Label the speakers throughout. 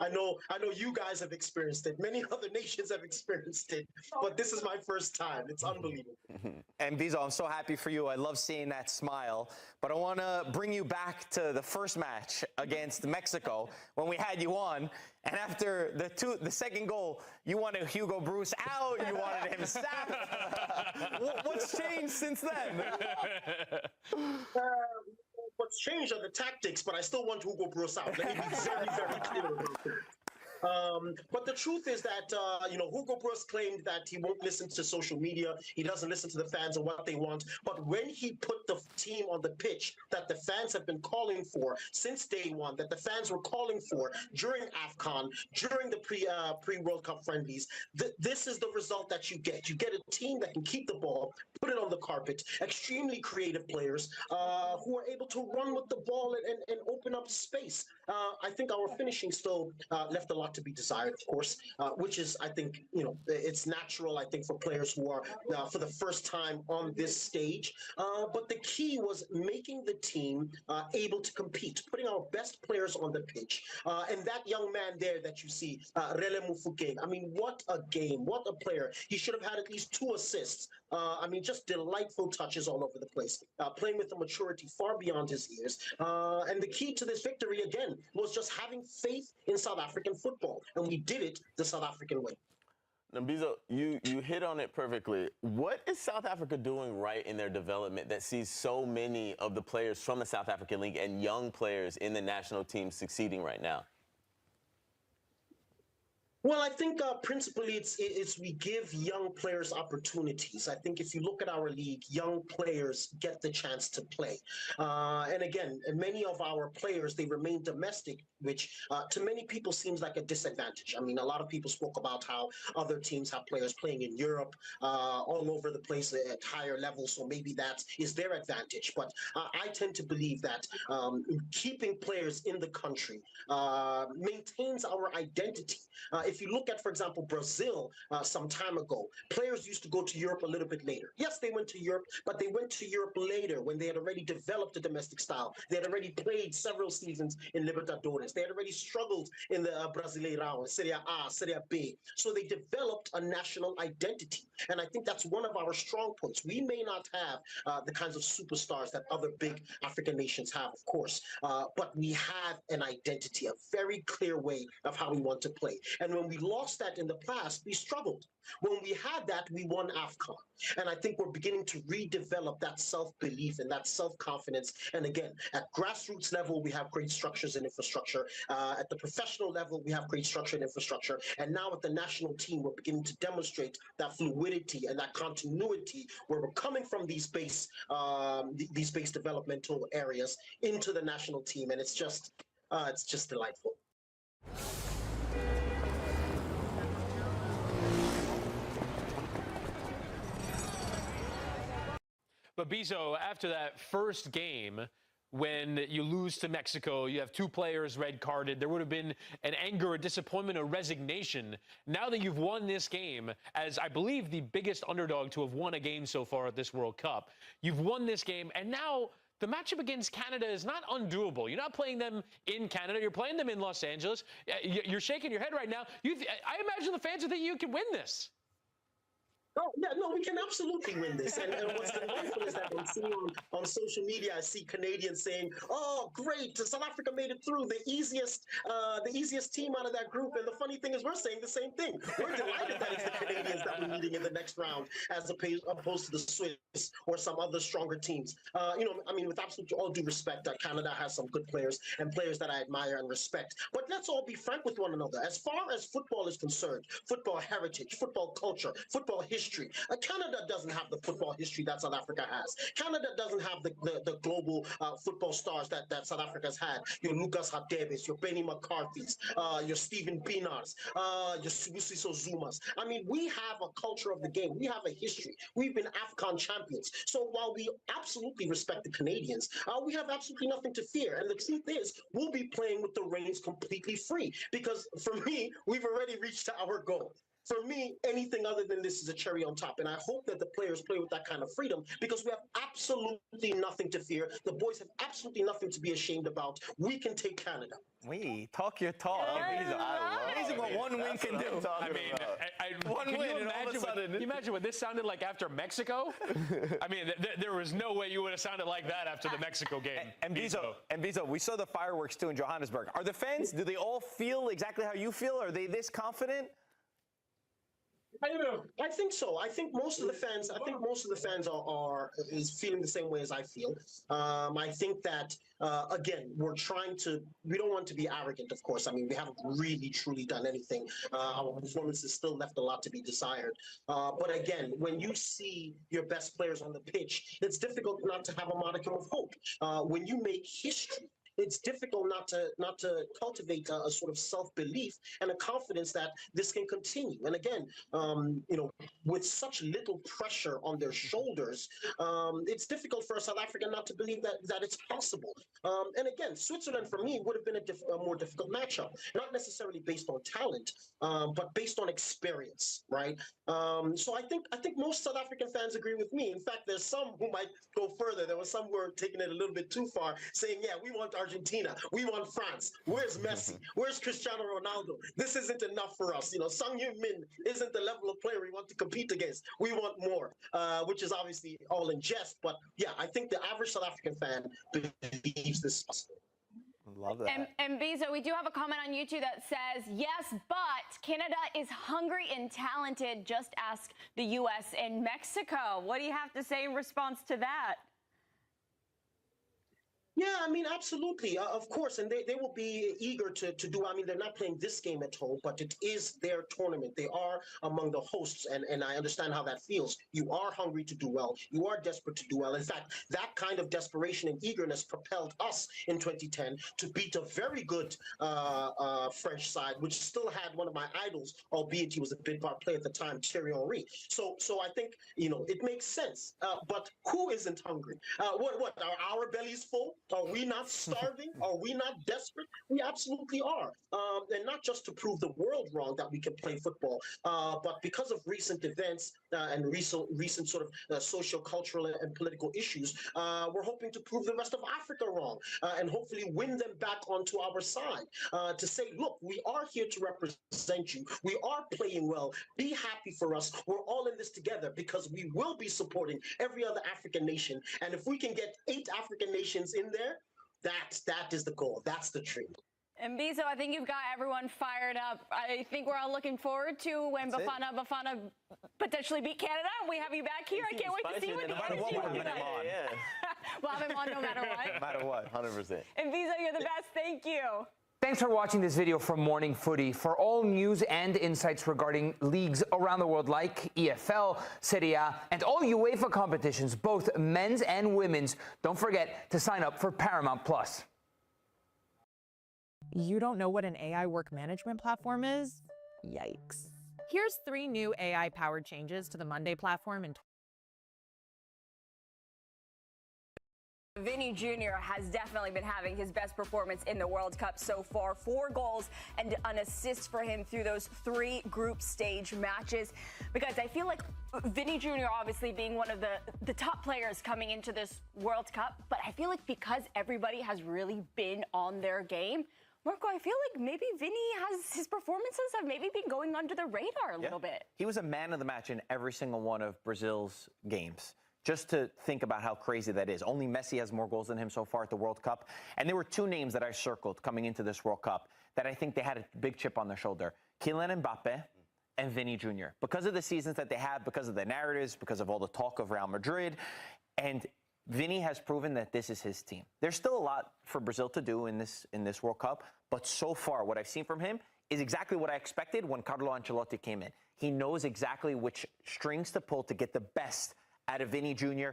Speaker 1: I know you guys have experienced it. Many other nations have experienced it, but this is my first time. It's unbelievable.
Speaker 2: And Bizo, I'm so happy for you. I love seeing that smile. But I want to bring you back to the first match against Mexico when we had you on. And after the second goal, you wanted Hugo Bruce out. You wanted him sacked. What's changed since then?
Speaker 1: What's changed are the tactics, but I still want Hugo Bruce out. Let me be very, very clear about that. But the truth is that, Hugo Bruce claimed that he won't listen to social media. He doesn't listen to the fans and what they want. But when he put the team on the pitch that the fans have been calling for since day one, that the fans were calling for during AFCON, during the pre-World Cup friendlies, this is the result that you get. You get a team that can keep the ball, put it on the carpet, extremely creative players who are able to run with the ball and open up space. I think our finishing still left a lot to be desired, of course, which is, I think, it's natural, I think, for players who are for the first time on this stage. But the key was making the team able to compete, putting our best players on the pitch. And that young man there that you see, Rele Mufukeng, I mean, what a game, what a player. He should have had at least 2 assists. Just delightful touches all over the place, playing with a maturity far beyond his years. And the key to this victory, again, was just having faith in South African football. And we did it the South African way.
Speaker 3: Now, Bizo, you hit on it perfectly. What is South Africa doing right in their development that sees so many of the players from the South African League and young players in the national team succeeding right now?
Speaker 1: Well, I think principally it's we give young players opportunities. I think if you look at our league, young players get the chance to play. And again, many of our players, they remain domestic, which to many people seems like a disadvantage. I mean, a lot of people spoke about how other teams have players playing in Europe, all over the place at higher levels, so maybe that is their advantage. But I tend to believe that keeping players in the country maintains our identity. If you look at, for example, Brazil some time ago, players used to go to Europe a little bit later. Yes, they went to Europe, but they went to Europe later when they had already developed a domestic style. They had already played several seasons in Libertadores. They had already struggled in the Brasileirão, Serie A, Serie B. So they developed a national identity. And I think that's one of our strong points. We may not have the kinds of superstars that other big African nations have, of course, but we have an identity, a very clear way of how we want to play. And when we lost that in the past, we struggled. When we had that, we won AFCON. And I think we're beginning to redevelop that self-belief and that self-confidence. And again, at grassroots level, we have great structures and infrastructure. At the professional level, we have great structure and infrastructure. And now at the national team, we're beginning to demonstrate that fluidity and that continuity where we're coming from these base developmental areas into the national team. And it's just delightful.
Speaker 4: But Bizo, after that first game, when you lose to Mexico, you have 2 players red carded, there would have been an anger, a disappointment, a resignation. Now that you've won this game, as I believe the biggest underdog to have won a game so far at this World Cup, you've won this game, and now the matchup against Canada is not undoable. You're not playing them in Canada. You're playing them in Los Angeles. You're shaking your head right now. I imagine the fans are thinking you can win this.
Speaker 1: Oh, yeah, no, we can absolutely win this. And what's delightful is that I'm seeing on social media, I see Canadians saying, oh, great, South Africa made it through, the easiest team out of that group. And the funny thing is we're saying the same thing. We're delighted that it's the Canadians that we're meeting in the next round as opposed to the Swiss or some other stronger teams. With absolute all due respect, Canada has some good players and players that I admire and respect. But let's all be frank with one another. As far as football is concerned, football heritage, football culture, football history, Canada doesn't have the football history that South Africa has. Canada doesn't have the global football stars that South Africa's had. Your Lucas Hadebes, your Benny McCarthy's, your Stephen Pienaars, your Sibusiso Zumas. I mean, we have a culture of the game. We have a history. We've been AFCON champions. So while we absolutely respect the Canadians, we have absolutely nothing to fear. And the truth is, we'll be playing with the reins completely free because, for me, we've already reached our goal. For me, anything other than this is a cherry on top. And I hope that the players play with that kind of freedom because we have absolutely nothing to fear. The boys have absolutely nothing to be ashamed about. We can take Canada.
Speaker 2: We talk your talk. Amazing what one win can do.
Speaker 4: I mean,
Speaker 2: one win, and all of a sudden.
Speaker 4: Can you imagine what this sounded like after Mexico? I mean, there was no way you would have sounded like that after the Mexico game.
Speaker 2: And Bizo, we saw the fireworks too in Johannesburg. Are the fans, do they all feel exactly how you feel? Are they this confident?
Speaker 1: I think so. I think most of the fans. Are feeling the same way as I feel. I think that again, we're trying to. We don't want to be arrogant, of course. I mean, we haven't really truly done anything. Our performances still left a lot to be desired. But again, when you see your best players on the pitch, it's difficult not to have a modicum of hope. When you make history, it's difficult not to cultivate a sort of self-belief and a confidence that this can continue. And again, with such little pressure on their shoulders, it's difficult for a South African not to believe that it's possible. And again, Switzerland for me would have been a more difficult matchup, not necessarily based on talent, but based on experience, right? So I think most South African fans agree with me. In fact, there's some who might go further. There was some who were taking it a little bit too far, saying, yeah, we want Argentina, we want France. Where's Messi? Where's Cristiano Ronaldo? This isn't enough for us. Sung Heung-min isn't the level of player we want to compete against. We want more, which is obviously all in jest. But yeah, I think the average South African fan believes this is possible.
Speaker 2: Love that.
Speaker 5: And Bizo, we do have a comment on YouTube that says, yes, but Canada is hungry and talented. Just ask the U.S. and Mexico. What do you have to say in response to that?
Speaker 1: Yeah, I mean, absolutely. Of course. And they will be eager to do. I mean, they're not playing this game at home, but it is their tournament. They are among the hosts. And I understand how that feels. You are hungry to do well. You are desperate to do well. In fact, that kind of desperation and eagerness propelled us in 2010 to beat a very good French side, which still had one of my idols, albeit he was a big part player at the time, Thierry Henry. So I think, it makes sense. But who isn't hungry? What? Are our bellies full? Are we not starving? Are we not desperate? We absolutely are. And not just to prove the world wrong that we can play football, but because of recent events and recent sort of socio-cultural and political issues, we're hoping to prove the rest of Africa wrong and hopefully win them back onto our side to say, look, we are here to represent you. We are playing well. Be happy for us. We're all in this together because we will be supporting every other African nation. And if we can get 8 African nations in there, that is the goal. That's the dream.
Speaker 5: And Bizo, I think you've got everyone fired up. I think we're all looking forward to when Bafana potentially beat Canada. We have you back here. I can't wait to see what the energy will be like. We'll have him on no matter what.
Speaker 3: No matter what, 100%.
Speaker 5: And Bizo, you're the best. Thank you.
Speaker 6: Thanks for watching this video from Morning Footy. For all news and insights regarding leagues around the world like EFL, Serie A, and all UEFA competitions, both men's and women's, don't forget to sign up for Paramount+.
Speaker 7: You don't know what an AI work management platform is? Yikes. Here's 3 new AI-powered changes to the Monday platform in
Speaker 5: Vinny Jr. has definitely been having his best performance in the World Cup so far. 4 goals and an assist for him through those 3 group stage matches. Because I feel like Vinny Jr. obviously being one of the top players coming into this World Cup, but I feel like because everybody has really been on their game, Marco, I feel like maybe Vinny his performances have maybe been going under the radar a little bit.
Speaker 2: He was a man of the match in every single one of Brazil's games. Just to think about how crazy that is. Only Messi has more goals than him so far at the World Cup. And there were 2 names that I circled coming into this World Cup that I think they had a big chip on their shoulder. Kylian Mbappe and Vinny Jr. Because of the seasons that they have, because of the narratives, because of all the talk of Real Madrid. And Vinny has proven that this is his team. There's still a lot for Brazil to do in this World Cup. But so far, what I've seen from him is exactly what I expected when Carlo Ancelotti came in. He knows exactly which strings to pull to get the best out of Vinny Jr.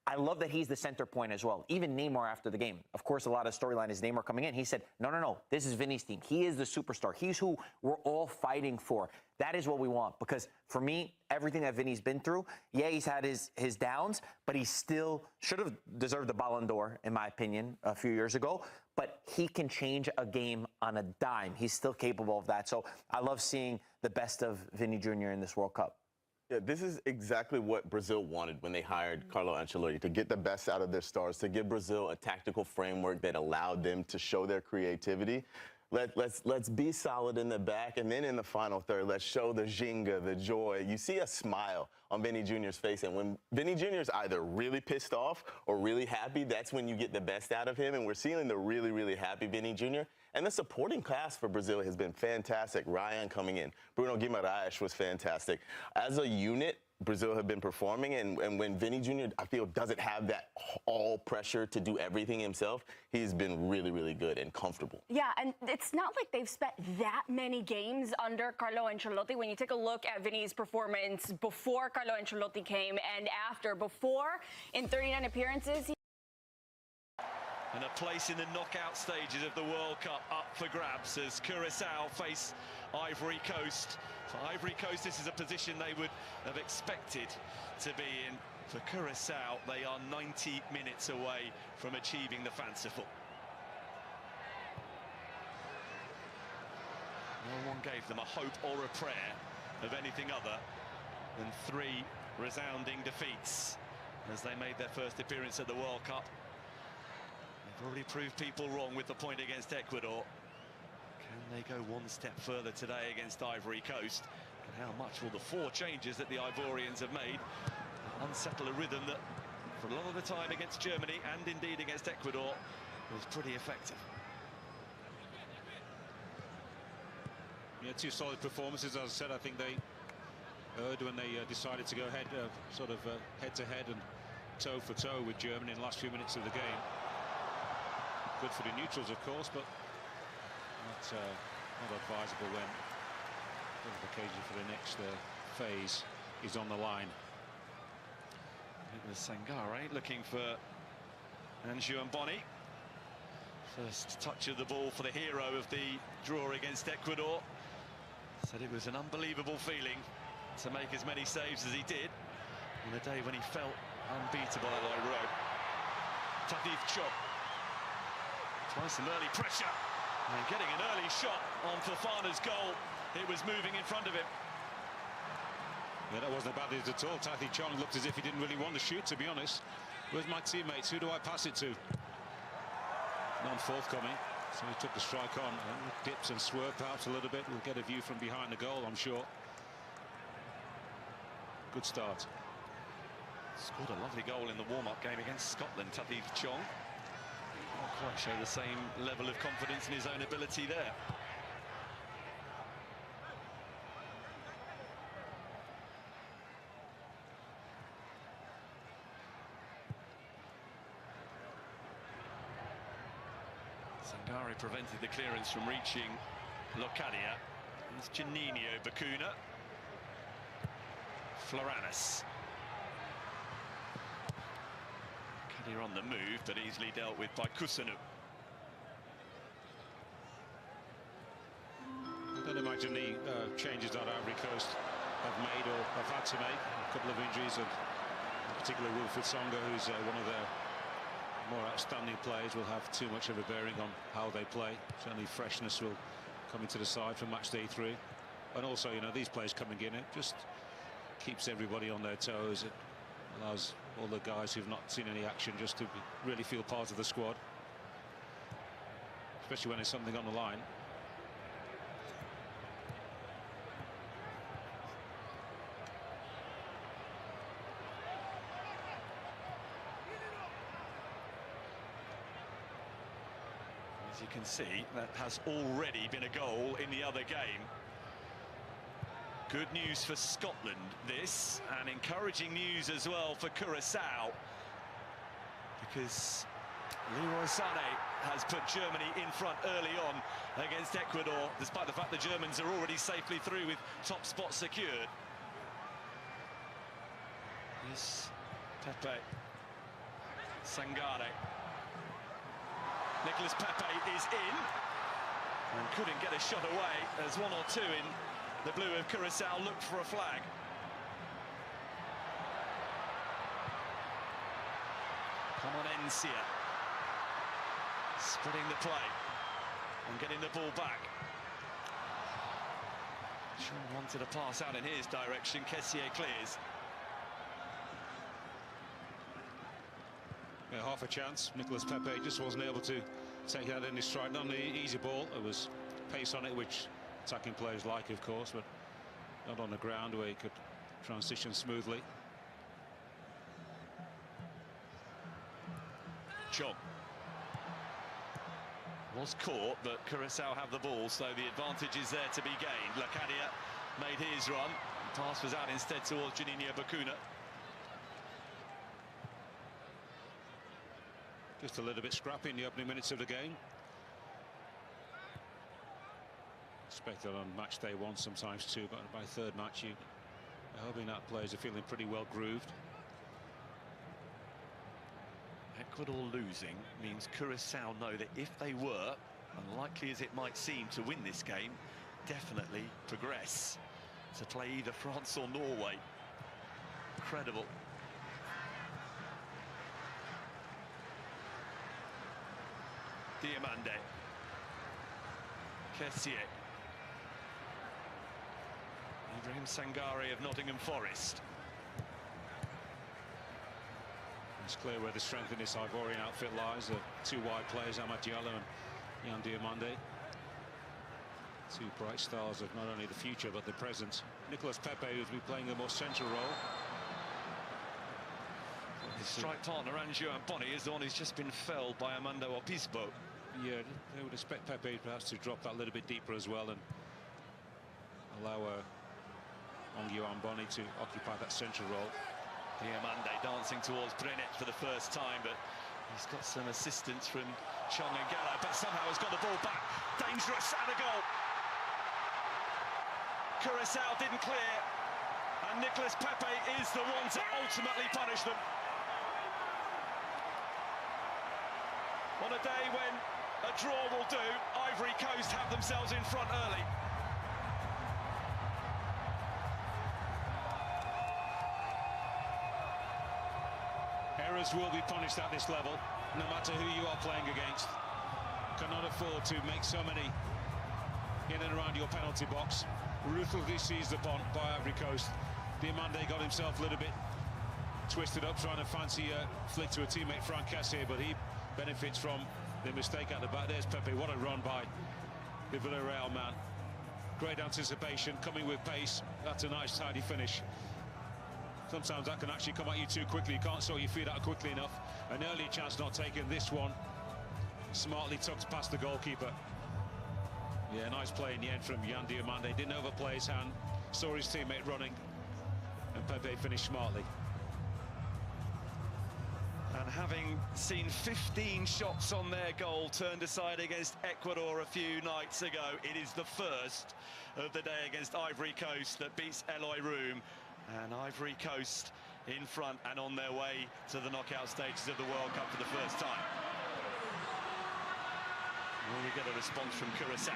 Speaker 2: I love that he's the center point as well. Even Neymar after the game. Of course, a lot of storyline is Neymar coming in. He said, no, this is Vinny's team. He is the superstar. He's who we're all fighting for. That is what we want. Because for me, everything that Vinny's been through, yeah, he's had his downs, but he still should have deserved the Ballon d'Or, in my opinion, a few years ago. but he can change a game on a dime. He's still capable of that. So I love seeing the best of Vinny Jr. in this World Cup.
Speaker 3: Yeah, this is exactly what Brazil wanted when they hired Carlo Ancelotti, to get the best out of their stars, to give Brazil a tactical framework that allowed them to show their creativity. Let's be solid in the back, and then in the final third, let's show the ginga, the joy. You see a smile on Vinny Jr.'s face, and when Vinny Jr. is either really pissed off or really happy, that's when you get the best out of him, and we're seeing the really, really happy Vinny Jr. And the supporting cast for Brazil has been fantastic. Ryan coming in. Bruno Guimaraes was fantastic. As a unit, Brazil have been performing, and when Vinny Jr., I feel, doesn't have that all pressure to do everything himself, he's been really, really good and comfortable.
Speaker 5: Yeah, and it's not like they've spent that many games under Carlo Ancelotti. When you take a look at Vinny's performance before Carlo Ancelotti came and after, before, in 39 appearances,
Speaker 8: and a place in the knockout stages of the World Cup up for grabs as Curaçao face Ivory Coast. For Ivory Coast, this is a position they would have expected to be in. For Curaçao, they are 90 minutes away from achieving the fanciful. No one gave them a hope or a prayer of anything other than 3 resounding defeats as they made their first appearance at the World Cup. They've already proved people wrong with the point against Ecuador. Can they go one step further today against Ivory Coast? And how much will the 4 changes that the Ivorians have made unsettle a rhythm that, for a lot of the time against Germany and indeed against Ecuador, was pretty effective?
Speaker 9: Yeah, 2 solid performances. As I said, I think they erred when they decided to go ahead, sort of head-to-head and toe-for-toe with Germany in the last few minutes of the game. Good for the neutrals, of course, but not advisable when qualification for the next phase is on the line.
Speaker 8: It was Sangare looking for Anjou and Bonny. First touch of the ball for the hero of the draw against Ecuador. Said it was an unbelievable feeling to make as many saves as he did on a day when he felt unbeatable at Lloyd Road. Tadith Chok tries some early pressure and getting an early shot on Fofana's goal. It was moving in front of him.
Speaker 9: Yeah, that wasn't a bad hit at all. Tathy Chong looked as if he didn't really want to shoot, to be honest. Where's my teammates? Who do I pass it to? Non-forthcoming. So he took the strike on and dips and swerved out a little bit. We'll get a view from behind the goal, I'm sure. Good start.
Speaker 8: Scored a lovely goal in the warm-up game against Scotland, Tadith Chong. Not quite show the same level of confidence in his own ability there. Sangare prevented the clearance from reaching Locadia. It's Juninho Bacuna. Floranis. Locadia on the move, but easily dealt with by Kusanu.
Speaker 9: I don't imagine the changes that Ivory Coast have made or have had to make. A couple of injuries, and in particular Wilfried Tsonga, who's one of their more outstanding players, will have too much of a bearing on how they play. Certainly freshness will come into the side for match day 3. And also, you know, these players coming in, it just keeps everybody on their toes. It allows all the guys who've not seen any action just to really feel part of the squad, especially when there's something on the line.
Speaker 8: As you can see, that has already been a goal in the other game. Good news for Scotland, this, and encouraging news as well for Curaçao, because Leroy Sané has put Germany in front early on against Ecuador, despite the fact the Germans are already safely through with top spot secured. Yes, Pepe, Sangare. Nicolas Pepe is in and couldn't get a shot away as 1 or 2 in the blue of Curaçao looked for a flag. Come on, Encia. Splitting the play and getting the ball back. Sean wanted a pass out in his direction. Kessié clears.
Speaker 9: Yeah, half a chance. Nicolas Pepe just wasn't able to take that in his stride. Not an easy ball. There was pace on it, which attacking players like, of course, but not on the ground where he could transition smoothly.
Speaker 8: Chong was caught, but Curaçao have the ball, so the advantage is there to be gained. Lacadia made his run. The pass was out instead towards Juninho Bacuna.
Speaker 9: Just a little bit scrappy in the opening minutes of the game. Expected on match day 1, sometimes 2, but by third match you are hoping that players are feeling pretty well grooved.
Speaker 8: Ecuador losing means Curaçao know that if they were, unlikely as it might seem to win this game, definitely progress to play either France or Norway. Incredible. Diamande. Kessié. Ibrahim Sangare of Nottingham Forest.
Speaker 9: It's clear where the strength in this Ivorian outfit lies. The 2 wide players, Amad Diallo and Yan Diamande. 2 bright stars of not only the future but the present. Nicolas Pepe, who's been playing the more central role.
Speaker 8: His strike partner, Anjou Boni, is the one who's just been felled by Armando Obispo.
Speaker 9: Yeah, they would expect Pepe perhaps to drop that little bit deeper as well and allow Anjou Boni to occupy that central role.
Speaker 8: Diamande dancing towards Brenet for the first time, but he's got some assistance from Chong and Gallo, but somehow has got the ball back. Dangerous, and a goal. Curaçao didn't clear, and Nicolas Pepe is the one to ultimately punish them. On a day when a draw will do, Ivory Coast have themselves in front early.
Speaker 9: Errors will be punished at this level, no matter who you are playing against. Cannot afford to make so many in and around your penalty box. Ruthlessly seized upon by Ivory Coast. Diamande got himself a little bit twisted up, trying to fancy a flick to a teammate, Franck Kessié, but he benefits from the mistake at the back. There's Pepe. What a run by the Villarreal man. Great anticipation, coming with pace. That's a nice, tidy finish. Sometimes that can actually come at you too quickly. You can't sort your feet out quickly enough. An early chance not taken. This one smartly tucked past the goalkeeper. Yeah, nice play in the end from Yan Diamande. Didn't overplay his hand. Saw his teammate running. And Pepe finished smartly.
Speaker 8: And having seen 15 shots on their goal turned aside against Ecuador a few nights ago, it is the first of the day against Ivory Coast that beats Eloy Room. And Ivory Coast in front and on their way to the knockout stages of the World Cup for the first time. Will we get a response from Curaçao?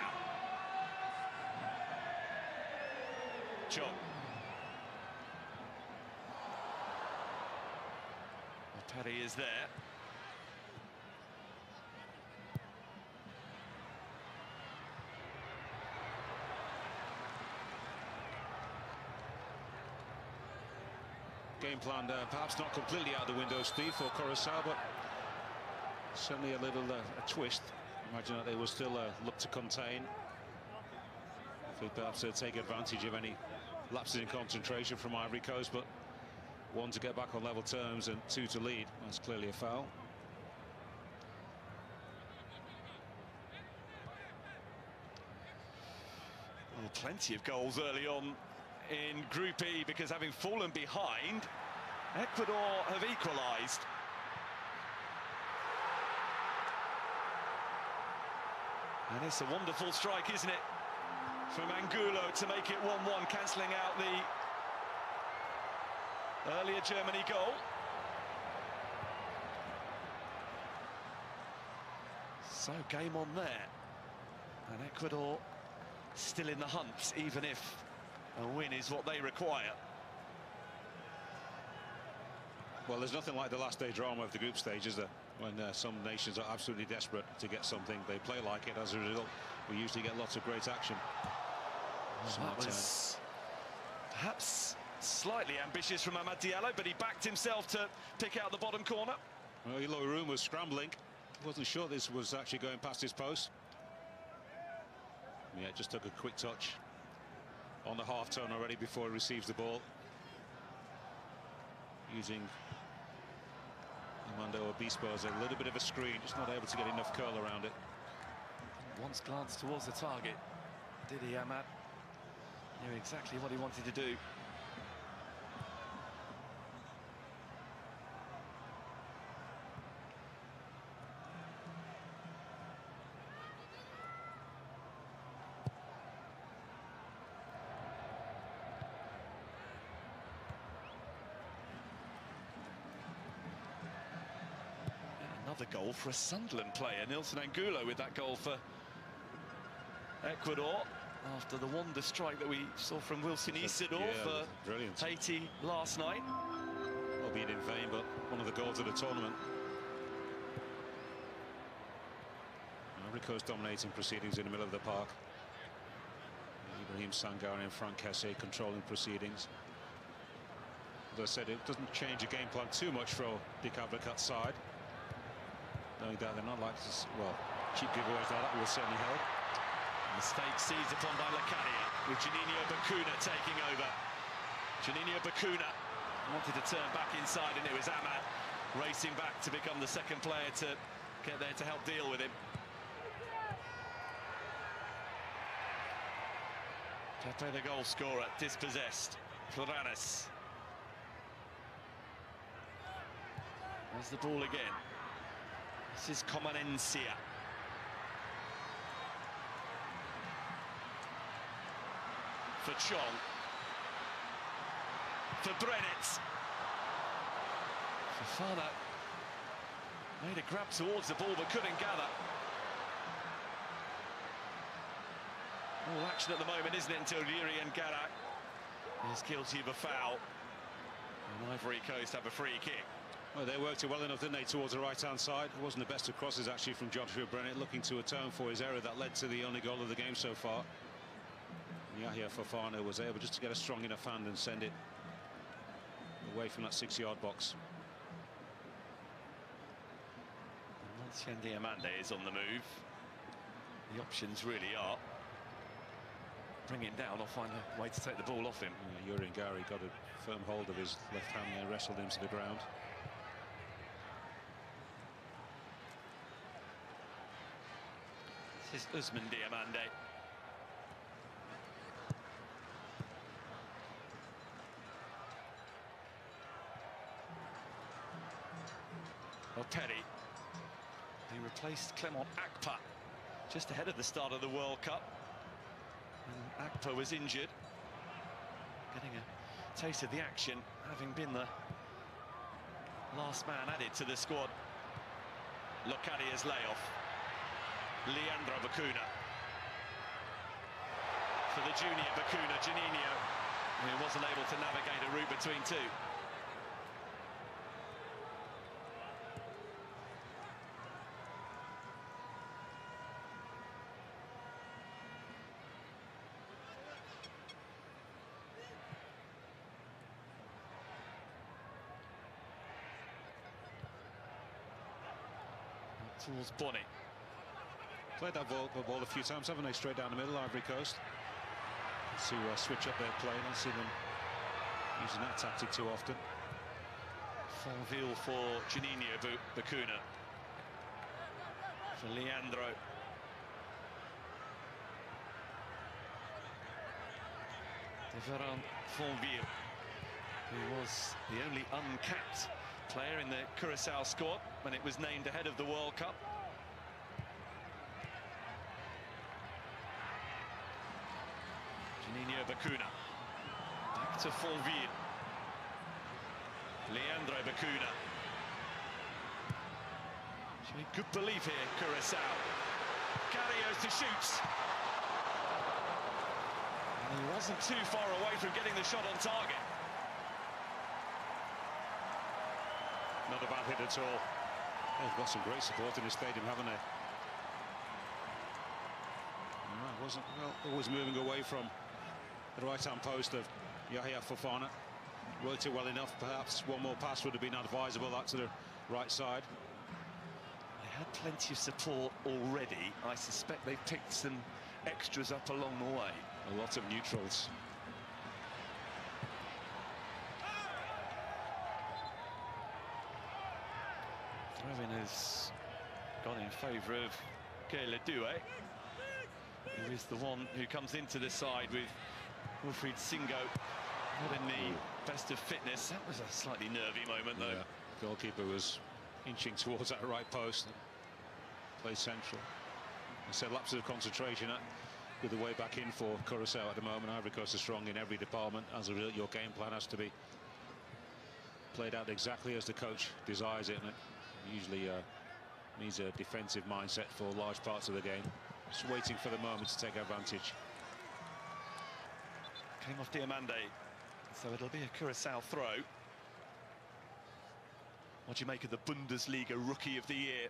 Speaker 8: Chong. Perry is there.
Speaker 9: Game plan perhaps not completely out the window, Steve, for Curaçao, but certainly a little a twist. Imagine that they will still look to contain. Perhaps take advantage of any lapses in concentration from Ivory Coast, but 1 to get back on level terms and 2 to lead. That's clearly a foul.
Speaker 8: Well, plenty of goals early on in Group E, because having fallen behind, Ecuador have equalised. And it's a wonderful strike, isn't it, from Angulo to make it 1-1, cancelling out the earlier Germany goal. So game on there, and Ecuador still in the hunt, even if a win is what they require.
Speaker 9: Well, there's nothing like the last day drama of the group stage, is there? When some nations are absolutely desperate to get something, they play like it. As a result, we usually get lots of great action.
Speaker 8: That was perhaps slightly ambitious from Amad Diallo, but he backed himself to pick out the bottom corner.
Speaker 9: Well, Eloy Room was scrambling. Wasn't sure this was actually going past his post. Yeah, just took a quick touch on the half turn already before he receives the ball. Using Armando Obispo as a little bit of a screen, just not able to get enough curl around it.
Speaker 8: Once glanced towards the target, did he, Amad? Knew exactly what he wanted to do. Another goal for a Sunderland player, Nilson Angulo, with that goal for Ecuador after the wonder strike that we saw from Wilson Isidore for Haiti last night.
Speaker 9: Albeit in vain, but one of the goals of the tournament. Ivory Coast dominating proceedings in the middle of the park. Ibrahim Sangare and Frank Kessé controlling proceedings. As I said, it doesn't change the game plan too much for the Cabra-Cat side. Knowing that they're not like this, well, cheap giveaways like that will certainly help.
Speaker 8: Mistake seized upon by Lacadia, with Juninho Bacuna taking over. Juninho Bacuna wanted to turn back inside, and it was Amad racing back to become the second player to get there to help deal with him. Pepe, the goal scorer, dispossessed. Floranes. There's the ball again. This is Comanencia. For Chong. For Brennet. Fofana made a grab towards the ball but couldn't gather. All action at the moment, isn't it, until Yuri and Garak is guilty of a foul. And Ivory Coast have a free kick.
Speaker 9: Well, they worked it well enough, didn't they, towards the right-hand side. It wasn't the best of crosses, actually, from Joshua Brennet, looking to atone for his error that led to the only goal of the game so far. Yahya Fofana was able just to get a strong enough hand and send it away from that 6-yard box.
Speaker 8: Once Diamande is on the move, the options really are bring it down or find a way to take the ball off him.
Speaker 9: Yeah, Yuri Ngari got a firm hold of his left hand there, wrestled him to the ground.
Speaker 8: This is Usman Diamande. Perry, he replaced Clement Akpa just ahead of the start of the World Cup. And Akpa was injured, getting a taste of the action, having been the last man added to the squad. Locadia's layoff. Leandro Bacuna. For the junior Bacuna, Juninho, who wasn't able to navigate a route between two. Towards Bonny.
Speaker 9: Played that ball a few times, haven't they? Straight down the middle, Ivory Coast. To switch up their play, I don't see them using that tactic too often.
Speaker 8: Fonville for Juninho Bacuna. For Leandro. Deveron Fonville, who was the only uncapped player in the Curaçao squad when it was named ahead of the World Cup. Juninho Bacuna. Back to Fonville. Leandro Bacuna. Showing good belief here, Curaçao. Carrios to shoot. And he wasn't too far away from getting the shot on target.
Speaker 9: Not a bad hit at all. They've got some great support in the stadium, haven't they? Wasn't always moving away from the right-hand post of Yahya Fofana. Worked it well enough. Perhaps one more pass would have been advisable. That to the right side.
Speaker 8: They had plenty of support already. I suspect they've picked some extras up along the way.
Speaker 9: A lot of neutrals.
Speaker 8: Throw-in has gone in favour of Kele Due, who is the one who comes into the side with Wilfried Singo not in the best of fitness. That was a slightly nervy moment, though.
Speaker 9: Yeah. The goalkeeper was inching towards that right post. Plays central. I said lapses of concentration with the way back in for Curacao at the moment. Ivory Coast is strong in every department. As a result, your game plan has to be played out exactly as the coach desires it, and it usually needs a defensive mindset for large parts of the game. Just waiting for the moment to take advantage.
Speaker 8: Came off Diomande, so it'll be a Curacao throw. What do you make of the Bundesliga Rookie of the Year?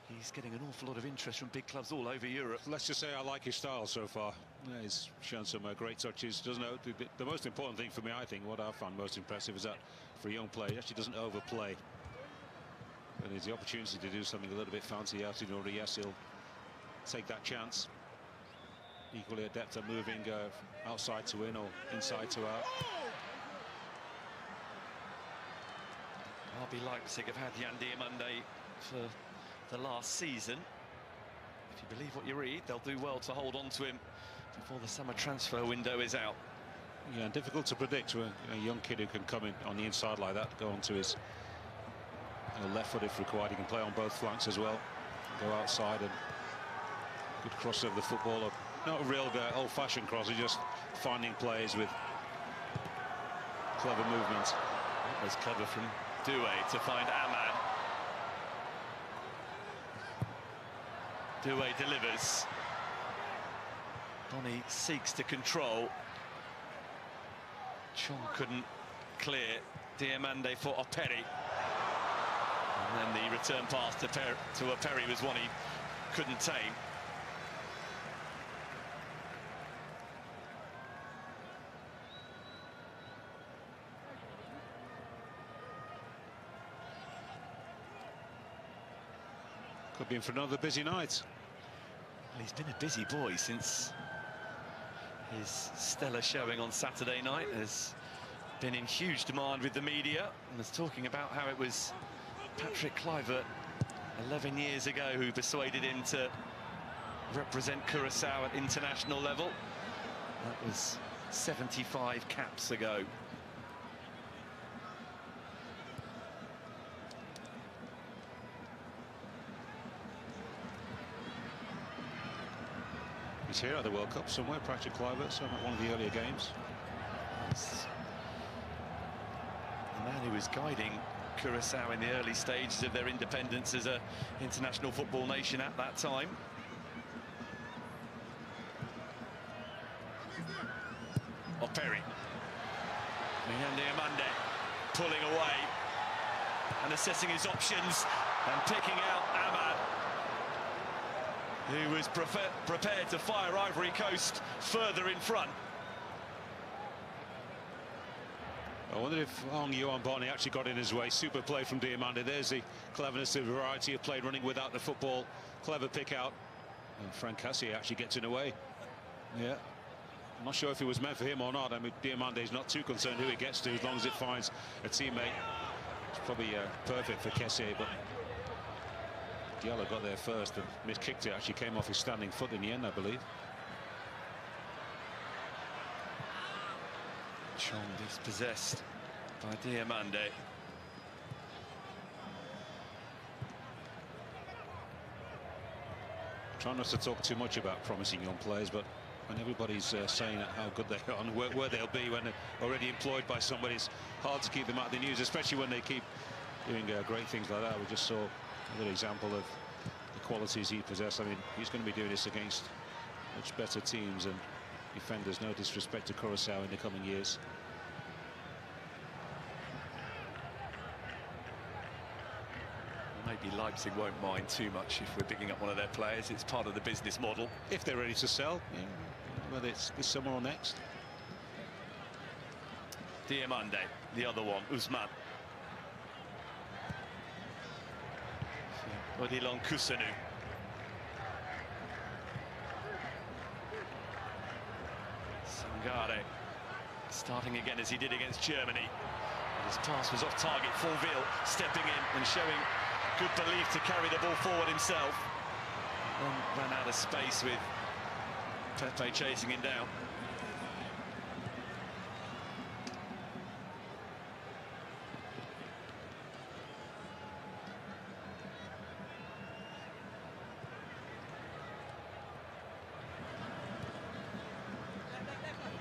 Speaker 8: He's getting an awful lot of interest from big clubs all over Europe.
Speaker 9: Let's just say I like his style so far. Yeah, he's shown some great touches, doesn't it? The most important thing for me, I think, what I found most impressive is that for a young player, he actually doesn't overplay. And there's the opportunity to do something a little bit fancy out in order. Yes, he'll take that chance. Equally adept at moving outside to in or inside to out.
Speaker 8: RB Leipzig have had Jan Diomande for the last season. If you believe what you read, they'll do well to hold on to him before the summer transfer window is out.
Speaker 9: Yeah, and difficult to predict when a young kid who can come in on the inside like that, go onto his left foot if required. He can play on both flanks as well. Go outside and good cross over the football. Not a real old-fashioned cross, he's just finding players with clever movement.
Speaker 8: That was clever from Due to find Ahmad. Due delivers. Bonny seeks to control. Chong couldn't clear. Diomande for Operi. And then the return pass to Operi was one he couldn't tame.
Speaker 9: Could be in for another busy night.
Speaker 8: Well, he's been a busy boy since his stellar showing on Saturday night. Has been in huge demand with the media and was talking about how it was Patrick Kluivert 11 years ago who persuaded him to represent Curacao at international level. That was 75 caps ago.
Speaker 9: He's here at the World Cup somewhere, Patrick Kluivert, so at one of the earlier games.
Speaker 8: The man who was guiding Curacao in the early stages of their independence as an international football nation at that time. Operi. Jan Diomande pulling away and assessing his options and picking out Ahmad, who was prepared to fire Ivory Coast further in front.
Speaker 9: I wonder if Yohan Bonny actually got in his way. Super play from Diomande. There's the cleverness, the variety of play running without the football. Clever pick out. And Frank Cassier actually gets in the way. Yeah. I'm not sure if it was meant for him or not. I mean, Diomande is not too concerned who he gets to as long as it finds a teammate. It's probably perfect for Cassier, but Diallo got there first and miskicked it. Actually came off his standing foot in the end, I believe.
Speaker 8: Chong dispossessed by Diomande.
Speaker 9: Trying not to talk too much about promising young players, but when everybody's saying how good they are and where they'll be when they're already employed by somebody, it's hard to keep them out of the news, especially when they keep doing great things like that. We just saw another example of the qualities he possessed. I mean, he's going to be doing this against much better teams and defenders. No disrespect to Curacao in the coming years.
Speaker 8: maybe Leipzig won't mind too much if we're picking up one of their players. It's part of the business model.
Speaker 9: If they're ready to sell, yeah, whether it's this summer or next.
Speaker 8: Diamande, the other one, Usman. Odilon Kusanu. Sangare starting again as he did against Germany. His pass was off target. Fonville stepping in and showing good belief to carry the ball forward himself. Then ran out of space with Pepe chasing him down.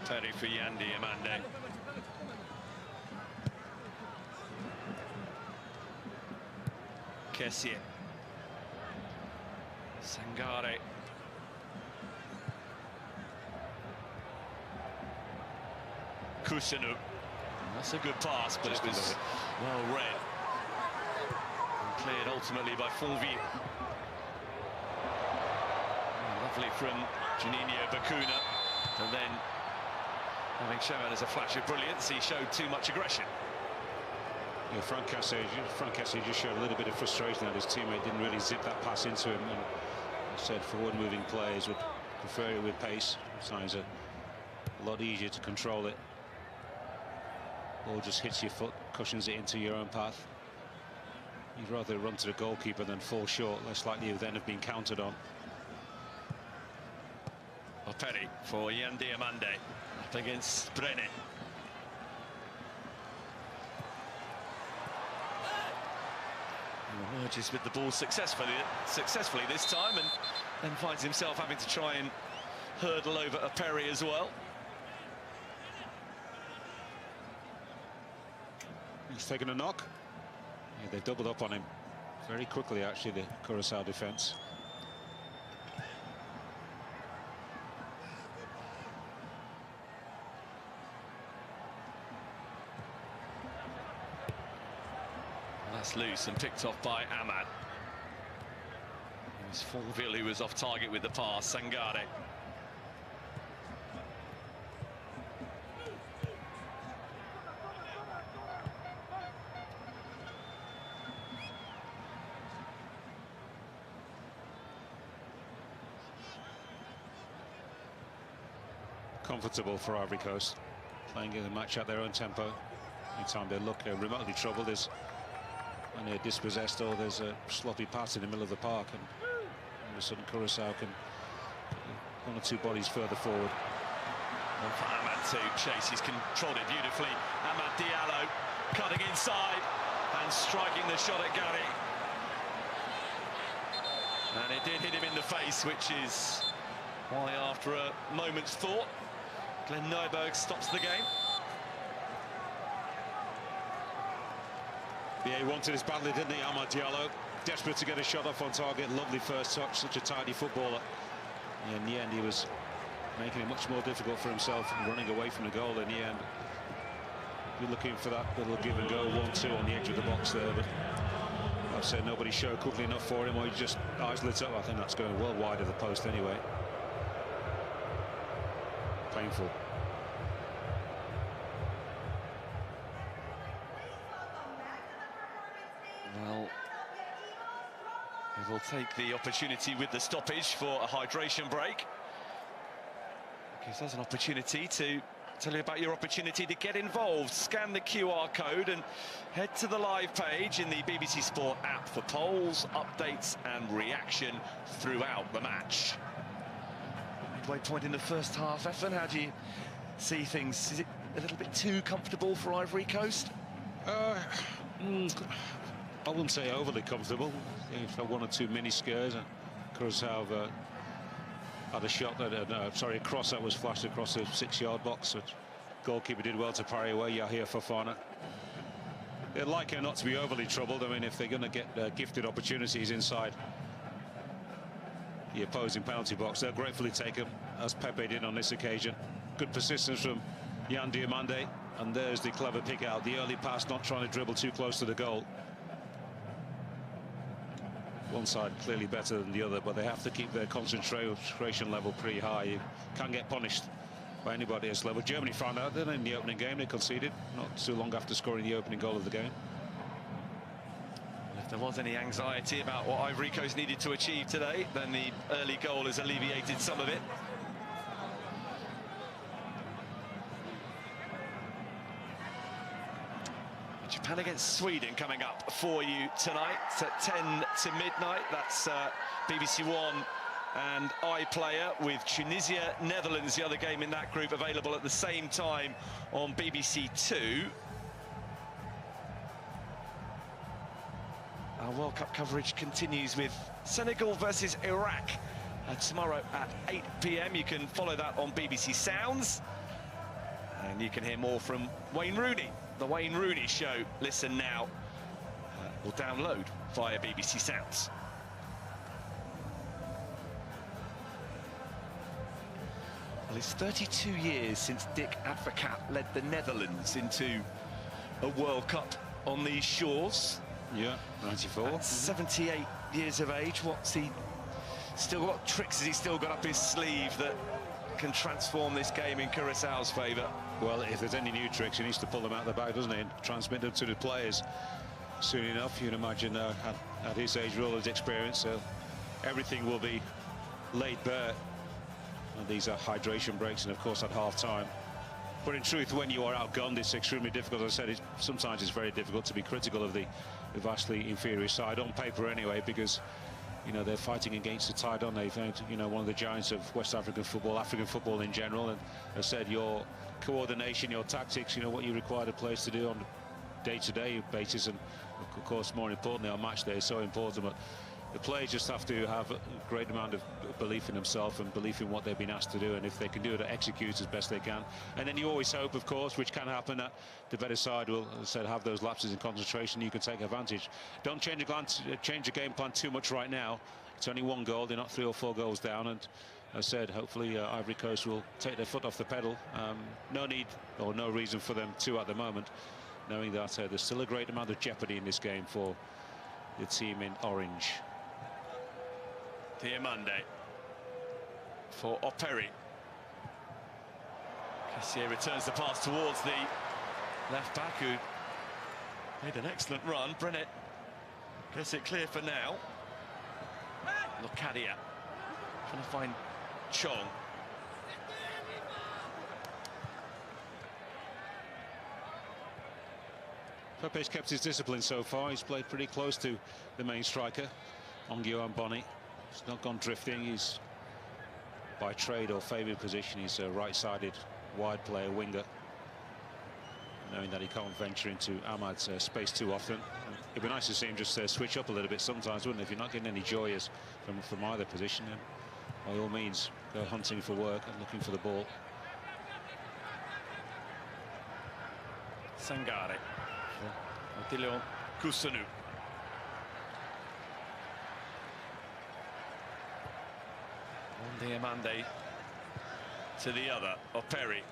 Speaker 8: Perry for Yandi Amande. Kessié. Sangare. Kusanu. That's a good pass, but it was well read. And cleared ultimately by Fonville. Lovely from Juninho Bacuna. And then, having shown as a flash of brilliance, he showed too much aggression.
Speaker 9: Yeah, Frank Kessié just showed a little bit of frustration that his teammate didn't really zip that pass into him, and said forward-moving players would prefer it with pace. Sometimes a lot easier to control it. Ball just hits your foot, cushions it into your own path. You'd rather run to the goalkeeper than fall short, less likely to then have been counted on.
Speaker 8: Perry for Yandi Amande up against Brenne. He emerges with the ball successfully this time, and then finds himself having to try and hurdle over a Perry as well.
Speaker 9: He's taken a knock. Yeah, they've doubled up on him very quickly, actually, the Curaçao defence.
Speaker 8: That's loose and picked off by Ahmad. It was Fonville who was off target with the pass. Sangare.
Speaker 9: Comfortable for Ivory Coast, playing the match at their own tempo. Anytime they look remotely troubled, when they're dispossessed or there's a sloppy pass in the middle of the park, and all of a sudden Curaçao can one or two bodies further forward.
Speaker 8: One for Ahmad to chase. He's controlled it beautifully. Ahmad Diallo cutting inside and striking the shot at Gary. And it did hit him in the face, which is why, after a moment's thought, Glenn Nyberg stops the game.
Speaker 9: Yeah, he wanted this badly, didn't he, Ahmad Diallo? Desperate to get a shot off on target. Lovely first touch, such a tidy footballer. Yeah, in the end, he was making it much more difficult for himself and running away from the goal in the end. You're looking for that little give and go 1-2 on the edge of the box there, but I've said nobody showed quickly enough for him, or he just eyes lit up. I think that's going well wide of the post anyway. Painful.
Speaker 8: Well, he will take the opportunity with the stoppage for a hydration break. Gives us an opportunity to tell you about your opportunity to get involved. Scan the QR code and head to the live page in the BBC Sport app for polls, updates and reaction throughout the match. Midway point in the first half, Efan, how do you see things? Is it a little bit too comfortable for Ivory Coast?
Speaker 9: I wouldn't say overly comfortable. If had one or two mini scares, and Curaçao had a shot that, a cross that was flashed across the 6-yard box, which goalkeeper did well to parry away. Yahia Fofana. They'd like her not to be overly troubled. I mean, if they're going to get gifted opportunities inside the opposing penalty box, they'll gratefully take them, as Pepe did on this occasion. Good persistence from Yan Diamande, and there's the clever pick out, the early pass, not trying to dribble too close to the goal. one side clearly better than the other, but they have to keep their concentration level pretty high. You can't get punished by anybody at this level. Germany found out that in the opening game. They conceded not too long after scoring the opening goal of the game.
Speaker 8: If there was any anxiety about what Ivory Coast needed to achieve today, then the early goal has alleviated some of it. Japan against Sweden coming up for you tonight at 10 to midnight. That's BBC One and iPlayer, with Tunisia, Netherlands, the other game in that group, available at the same time on BBC Two. Our World Cup coverage continues with Senegal versus Iraq tomorrow at 8 p.m. You can follow that on BBC Sounds, and you can hear more from Wayne Rooney. The Wayne Rooney Show, listen now, or download via BBC Sounds. Well, it's 32 years since Dick Advocaat led the Netherlands into a World Cup on these shores.
Speaker 9: Yeah, 94.
Speaker 8: At 78 years of age, what's he still, what tricks has he still got up his sleeve that can transform this game in Curaçao's favour?
Speaker 9: Well, if there's any new tricks, he needs to pull them out of the bag, doesn't he, and transmit them to the players soon enough. You'd imagine at his age, with all his experience, everything will be laid bare. And these are hydration breaks, and of course at half-time. But in truth, when you are outgunned, it's extremely difficult. As I said, sometimes it's very difficult to be critical of the vastly inferior side, on paper anyway, because, you know, they're fighting against the tide, aren't they? You know, one of the giants of West African football in general. And as I said, your coordination, your tactics, you know, what you require the players to do on a day-to-day basis, and of course, more importantly, on match day is so important. But the players just have to have a great amount of belief in themselves and belief in what they've been asked to do, and if they can do it, execute as best they can. And then you always hope, of course, which can happen, that the better side will, as I said, have those lapses in concentration. You can take advantage. Don't change the game plan too much right now. It's only one goal. They're not 3 or 4 goals down, and as I said, hopefully Ivory Coast will take their foot off the pedal. No need or no reason for them to at the moment, knowing that there's still a great amount of jeopardy in this game for the team in orange.
Speaker 8: Diamande for Operi. Cassier returns the pass towards the left back, who made an excellent run. Brennet gets it clear for now. Locadia trying to find Chong.
Speaker 9: Pepe's kept his discipline so far. He's played pretty close to the main striker, Ongyo Boni. He's not gone drifting. He's by trade or favoured position. He's a right-sided wide player, winger, knowing that he can't venture into Ahmad's space too often. It'd be nice to see him just switch up a little bit sometimes, wouldn't it? If you're not getting any joy from either position, then by all means go hunting for work and looking for the ball.
Speaker 8: Sangare. Attilio Kusunu. One Diamande to the other, Operi.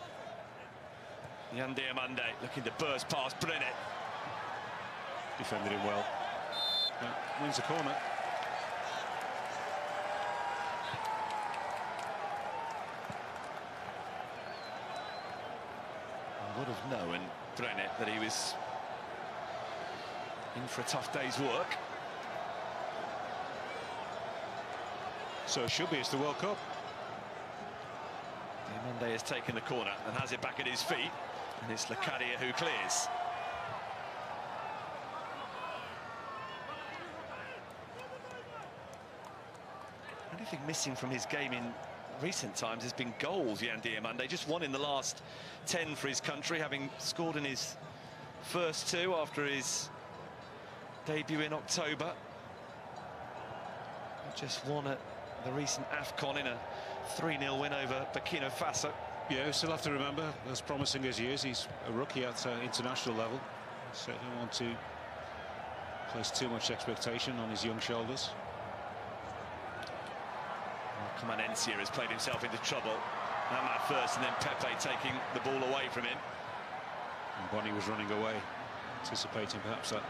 Speaker 8: Yan Diamande looking to burst past Brennet.
Speaker 9: Defended him well. Wins the corner.
Speaker 8: I would have known, Brennet, that he was in for a tough day's work.
Speaker 9: So it should be. It's the World Cup.
Speaker 8: Diamande has taken the corner and has it back at his feet, and it's Locadia who clears. Anything missing from his game in recent times has been goals. Yan Diamande just one in the last 10 for his country, having scored in his first 2 after his debut in October. Just won at the recent AFCON in a 3-0 win over Burkina Faso.
Speaker 9: Yeah, we still have to remember, as promising as he is, he's a rookie at international level. So don't want to place too much expectation on his young shoulders.
Speaker 8: Comanencia has played himself into trouble. Ahmad first, and then Pepe taking the ball away from him.
Speaker 9: And Boni was running away, anticipating perhaps that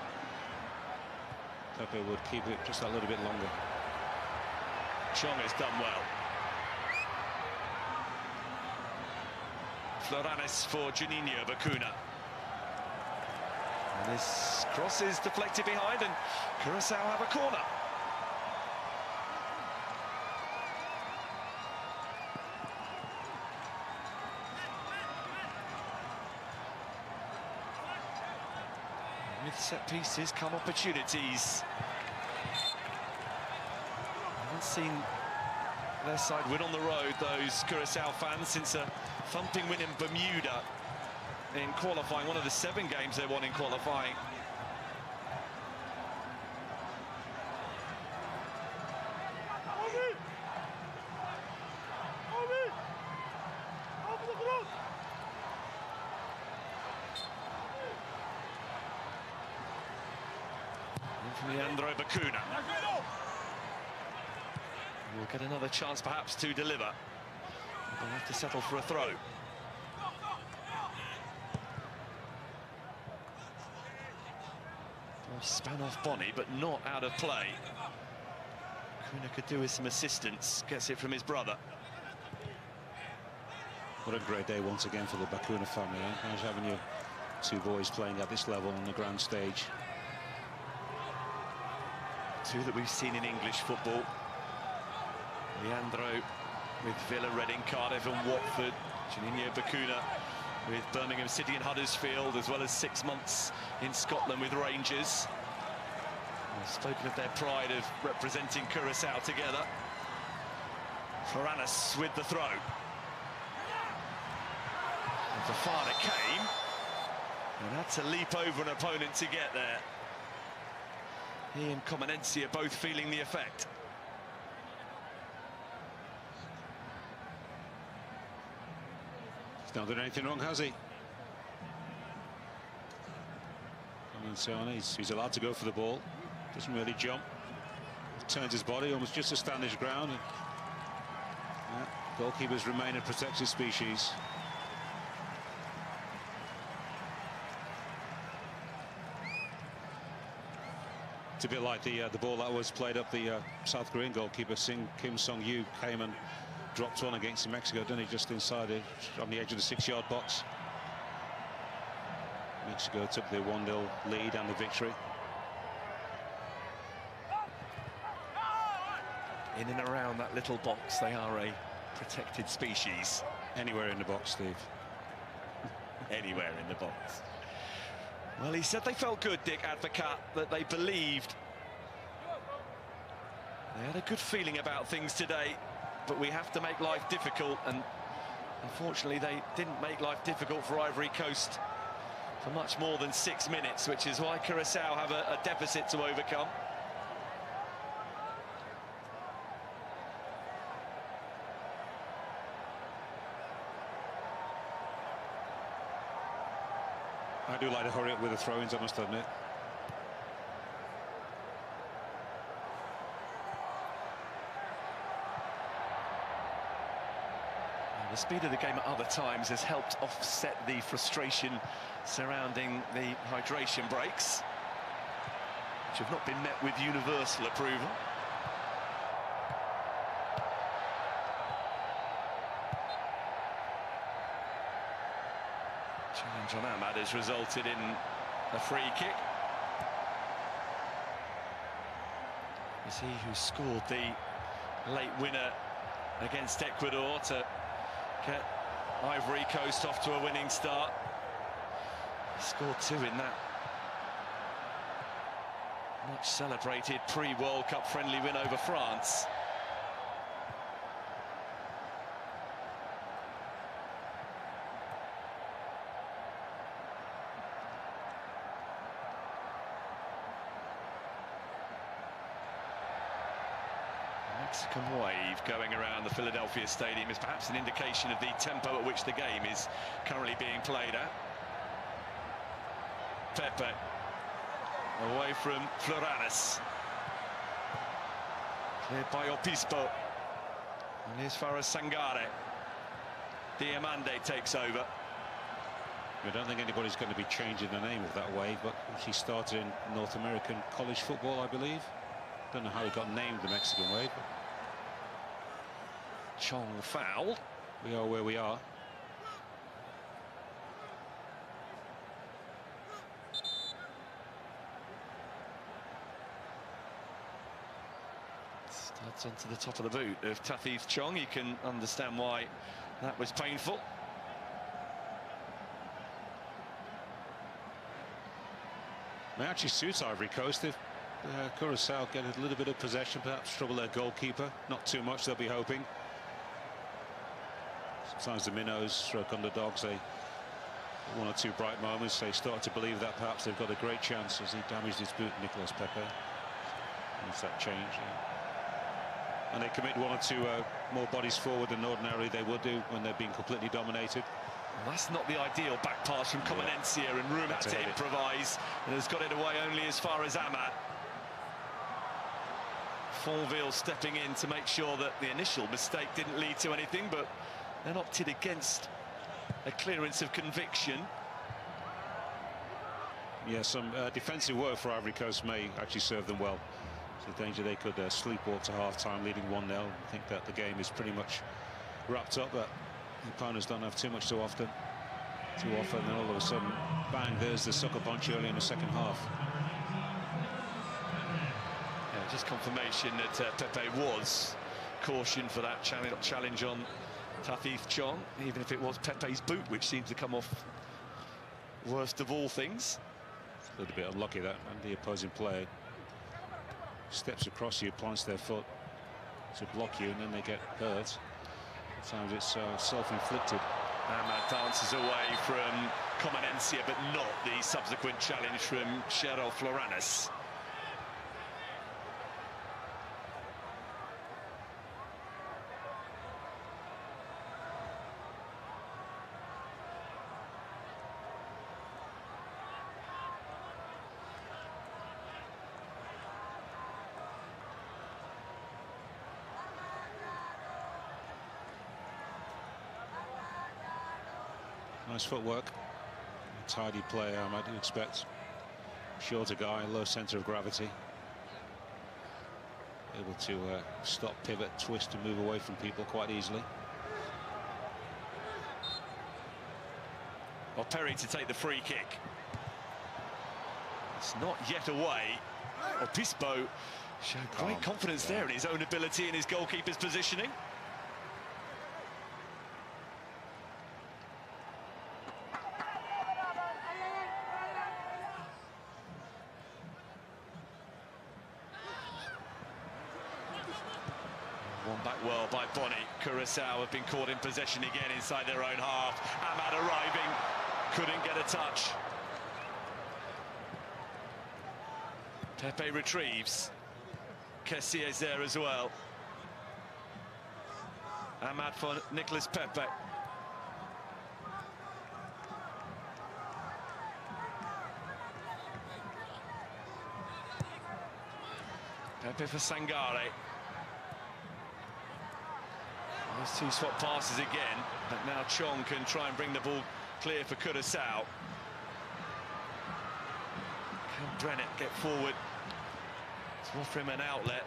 Speaker 9: Pepe would keep it just that little bit longer.
Speaker 8: Chong has done well. Floranes for Juninho Bacuna. And this cross is deflected behind, and Curaçao have a corner. With set pieces come opportunities. I haven't seen their side win on the road, those Curaçao fans, since a thumping win in Bermuda in qualifying, one of the 7 games they won in qualifying. Leandro Bacuna will get another chance perhaps to deliver. They'll have to settle for a throw. Ball span off Bonnie, but not out of play. Bacuna could do with some assistance. Gets it from his brother.
Speaker 9: What a great day once again for the Bacuna family. Nice having your 2 boys playing at this level on the grand stage.
Speaker 8: 2 that we've seen in English football. Leandro with Villa, Reading, Cardiff and Watford. Juninho Bacuna with Birmingham City and Huddersfield, as well as 6 months in Scotland with Rangers. I've spoken of their pride of representing Curaçao together. Floranes with the throw. And Fafana came and had to leap over an opponent to get there. He and Comenensi are both feeling the effect.
Speaker 9: He's not done anything wrong, has he? He's allowed to go for the ball. Doesn't really jump. Turns his body almost just to stand his ground. And, goalkeepers remain a protected species. It's a bit like the ball that was played up the South Korean goalkeeper Kim Sung-yu came and dropped one against Mexico, didn't he? Just inside it, on the edge of the 6-yard box. Mexico took the 1-0 lead and the victory.
Speaker 8: In and around that little box, they are a protected species.
Speaker 9: Anywhere in the box, Steve.
Speaker 8: Anywhere in the box. Well, he said they felt good, Dick Advocat, that they believed. They had a good feeling about things today, but we have to make life difficult, and unfortunately they didn't make life difficult for Ivory Coast for much more than 6 minutes, which is why Curaçao have a deficit to overcome.
Speaker 9: I do like to hurry up with the throw-ins, I must admit.
Speaker 8: The speed of the game at other times has helped offset the frustration surrounding the hydration breaks, which have not been met with universal approval. Challenge on Ahmad has resulted in a free kick. It's he who scored the late winner against Ecuador to get Ivory Coast off to a winning start. He scored 2 in that much celebrated pre-World Cup friendly win over France. Mexican wave going around the Philadelphia Stadium is perhaps an indication of the tempo at which the game is currently being played at. Pepe away from Floranes. Cleared by Obispo. And here's Faraz Sangare. Diamande takes over.
Speaker 9: I don't think anybody's going to be changing the name of that wave, but he started in North American college football, I believe. Don't know how he got named the Mexican wave.
Speaker 8: Chong foul.
Speaker 9: We are where we are.
Speaker 8: Starts onto the top of the boot of Tathith Chong. You can understand why that was painful.
Speaker 9: It actually suits Ivory Coast if Curacao get a little bit of possession, perhaps trouble their goalkeeper. Not too much, they'll be hoping. Sometimes the minnows, stroke underdogs, they one or two bright moments, they start to believe that perhaps they've got a great chance as he damaged his boot, Nicolas Pepe. Once that change. And they commit one or two more bodies forward than ordinarily they would do when they're being completely dominated.
Speaker 8: Well, that's not the ideal back pass from Comenencia, and Room had to improvise and has got it away only as far as Amat. Fonville stepping in to make sure that the initial mistake didn't lead to anything, but then opted against a clearance of conviction.
Speaker 9: Yeah, some defensive work for Ivory Coast may actually serve them well. It's a danger they could sleepwalk to half-time leading 1-0. I think that the game is pretty much wrapped up, but the opponents don't have too much too often, and then all of a sudden, bang, there's the sucker punch early in the second half.
Speaker 8: Yeah, just confirmation that Pepe was cautioned for that challenge on Tathith Chong, even if it was Pepe's boot, which seemed to come off worst of all things.
Speaker 9: It's a little bit unlucky that, and the opposing player steps across you, plants their foot to block you, and then they get hurt. Sometimes it's self-inflicted.
Speaker 8: Ahmad dances away from Comenencia, but not the subsequent challenge from Cheryl Floranis.
Speaker 9: Nice footwork. Tidy play, I might expect. Shorter guy, low centre of gravity. Able to stop, pivot, twist and move away from people quite easily.
Speaker 8: Well, Perry to take the free kick. It's not yet away. Obispo showed great confidence there in his own ability and his goalkeeper's positioning. Won back well by Bonny. Curacao have been caught in possession again inside their own half. Ahmad arriving, couldn't get a touch. Pepe retrieves. Kessié is there as well. Ahmad for Nicolas Pepe. Pepe for Sangare. Those two swap passes again, but now Chong can try and bring the ball clear for Curacao. Can Brennett get forward to offer him an outlet?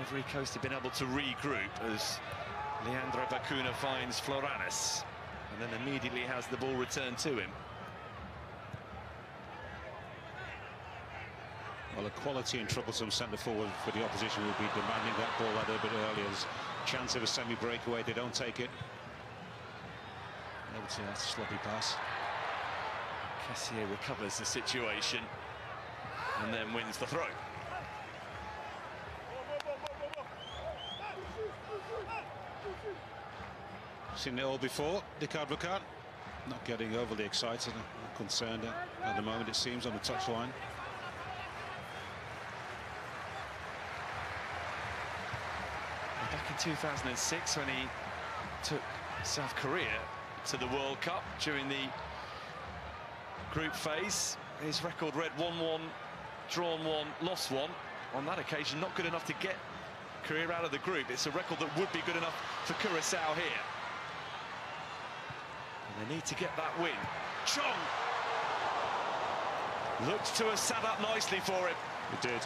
Speaker 8: Ivory Coast have been able to regroup as Leandro Bacuna finds Floranis and then immediately has the ball returned to him.
Speaker 9: Well, a quality and troublesome centre forward for the opposition will be demanding that ball out a bit earlier. There's a chance of a semi-breakaway. They don't take it. Able to that's a sloppy pass.
Speaker 8: Kessié recovers the situation and then wins the throw.
Speaker 9: Seen it all before, Dick Advocat. Not getting overly excited, not concerned at the moment, it seems, on the touchline.
Speaker 8: Back in 2006, when he took South Korea to the World Cup during the group phase, his record read 1-1, drawn 1, lost 1. On that occasion, not good enough to get career out of the group. It's a record that would be good enough for Curacao here. And they need to get that win. Chong looked to have sat up nicely for him.
Speaker 9: It did.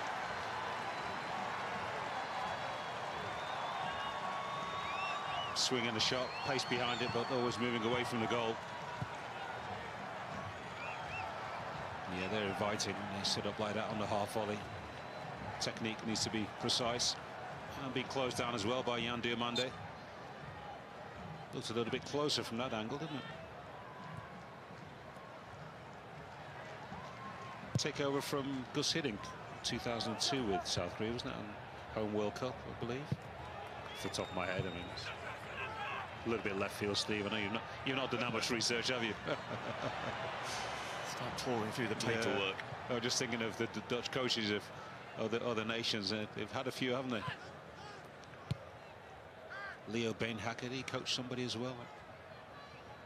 Speaker 9: Swinging the shot, pace behind it, but always moving away from the goal. Yeah, they're inviting. They sit up like that on the half volley. Technique needs to be precise and be closed down as well by Jan Diomande. Looks a little bit closer from that angle, didn't it? Take over from Gus Hiddink, 2002 with South Korea, wasn't it? On home World Cup, I believe. Off the top of my head, I mean, it's a little bit left field, Steve. I know you've not done that much research, have you?
Speaker 8: Start pouring through the paperwork.
Speaker 9: Yeah. I'm just thinking of the Dutch coaches of other nations. They've had a few, haven't they? Leo Beenhakker, he coached somebody as well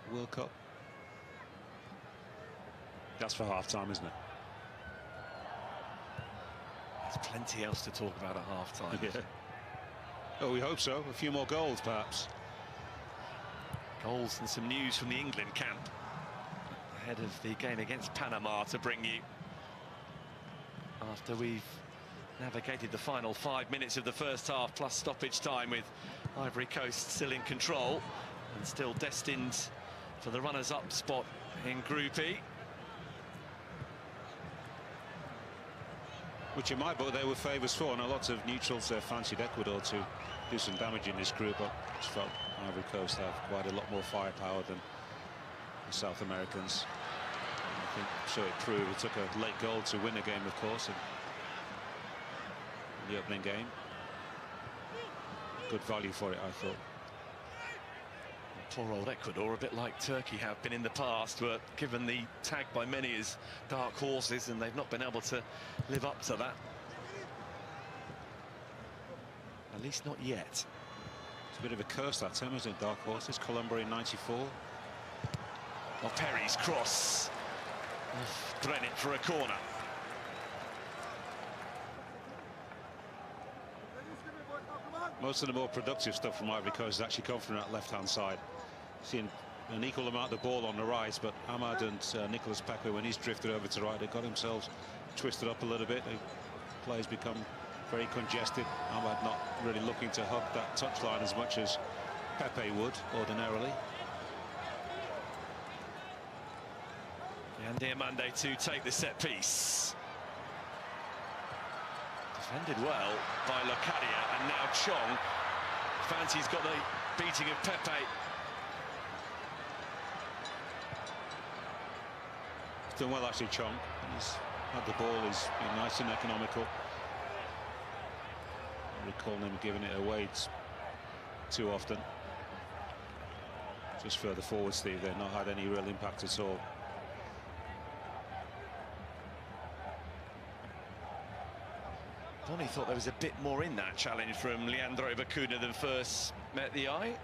Speaker 9: at World Cup. That's for half-time, isn't it?
Speaker 8: There's plenty else to talk about at half-time.
Speaker 9: Yeah. Oh, we hope so. A few more goals, perhaps.
Speaker 8: Goals and some news from the England camp ahead of the game against Panama to bring you after we've navigated the final 5 minutes of the first half plus stoppage time, with Ivory Coast still in control and still destined for the runners-up spot in Group E.
Speaker 9: Which in my book they were favourites for. And lots of neutrals fancied Ecuador to do some damage in this group. I just felt Ivory Coast have quite a lot more firepower than the South Americans. I think so it proved. It took a late goal to win the game, of course, in the opening game. Good value for it, I thought.
Speaker 8: Poor old Ecuador, a bit like Turkey have been in the past, were given the tag by many as dark horses, and they've not been able to live up to that. At least not yet.
Speaker 9: It's a bit of a curse that term, isn't it? Dark horses. Colombia in '94.
Speaker 8: Well, Perry's cross. Threading it for a corner.
Speaker 9: Most of the more productive stuff from Ivory Coast has actually come from that left-hand side. Seeing an equal amount of ball on the right, but Ahmad and Nicolas Pepe, when he's drifted over to the right, they got themselves twisted up a little bit. The players become very congested. Ahmad not really looking to hug that touchline as much as Pepe would ordinarily.
Speaker 8: And Diomande to take the set piece. Defended well by Locadia, and now Chong fancies got the beating of Pepe.
Speaker 9: He's done well, actually, Chong. He's had the ball, he's been nice and economical. I recall him giving it away too often. Just further forward, Steve, they've not had any real impact at all.
Speaker 8: Bonnie thought there was a bit more in that challenge from Leandro Bacuna than first met the eye.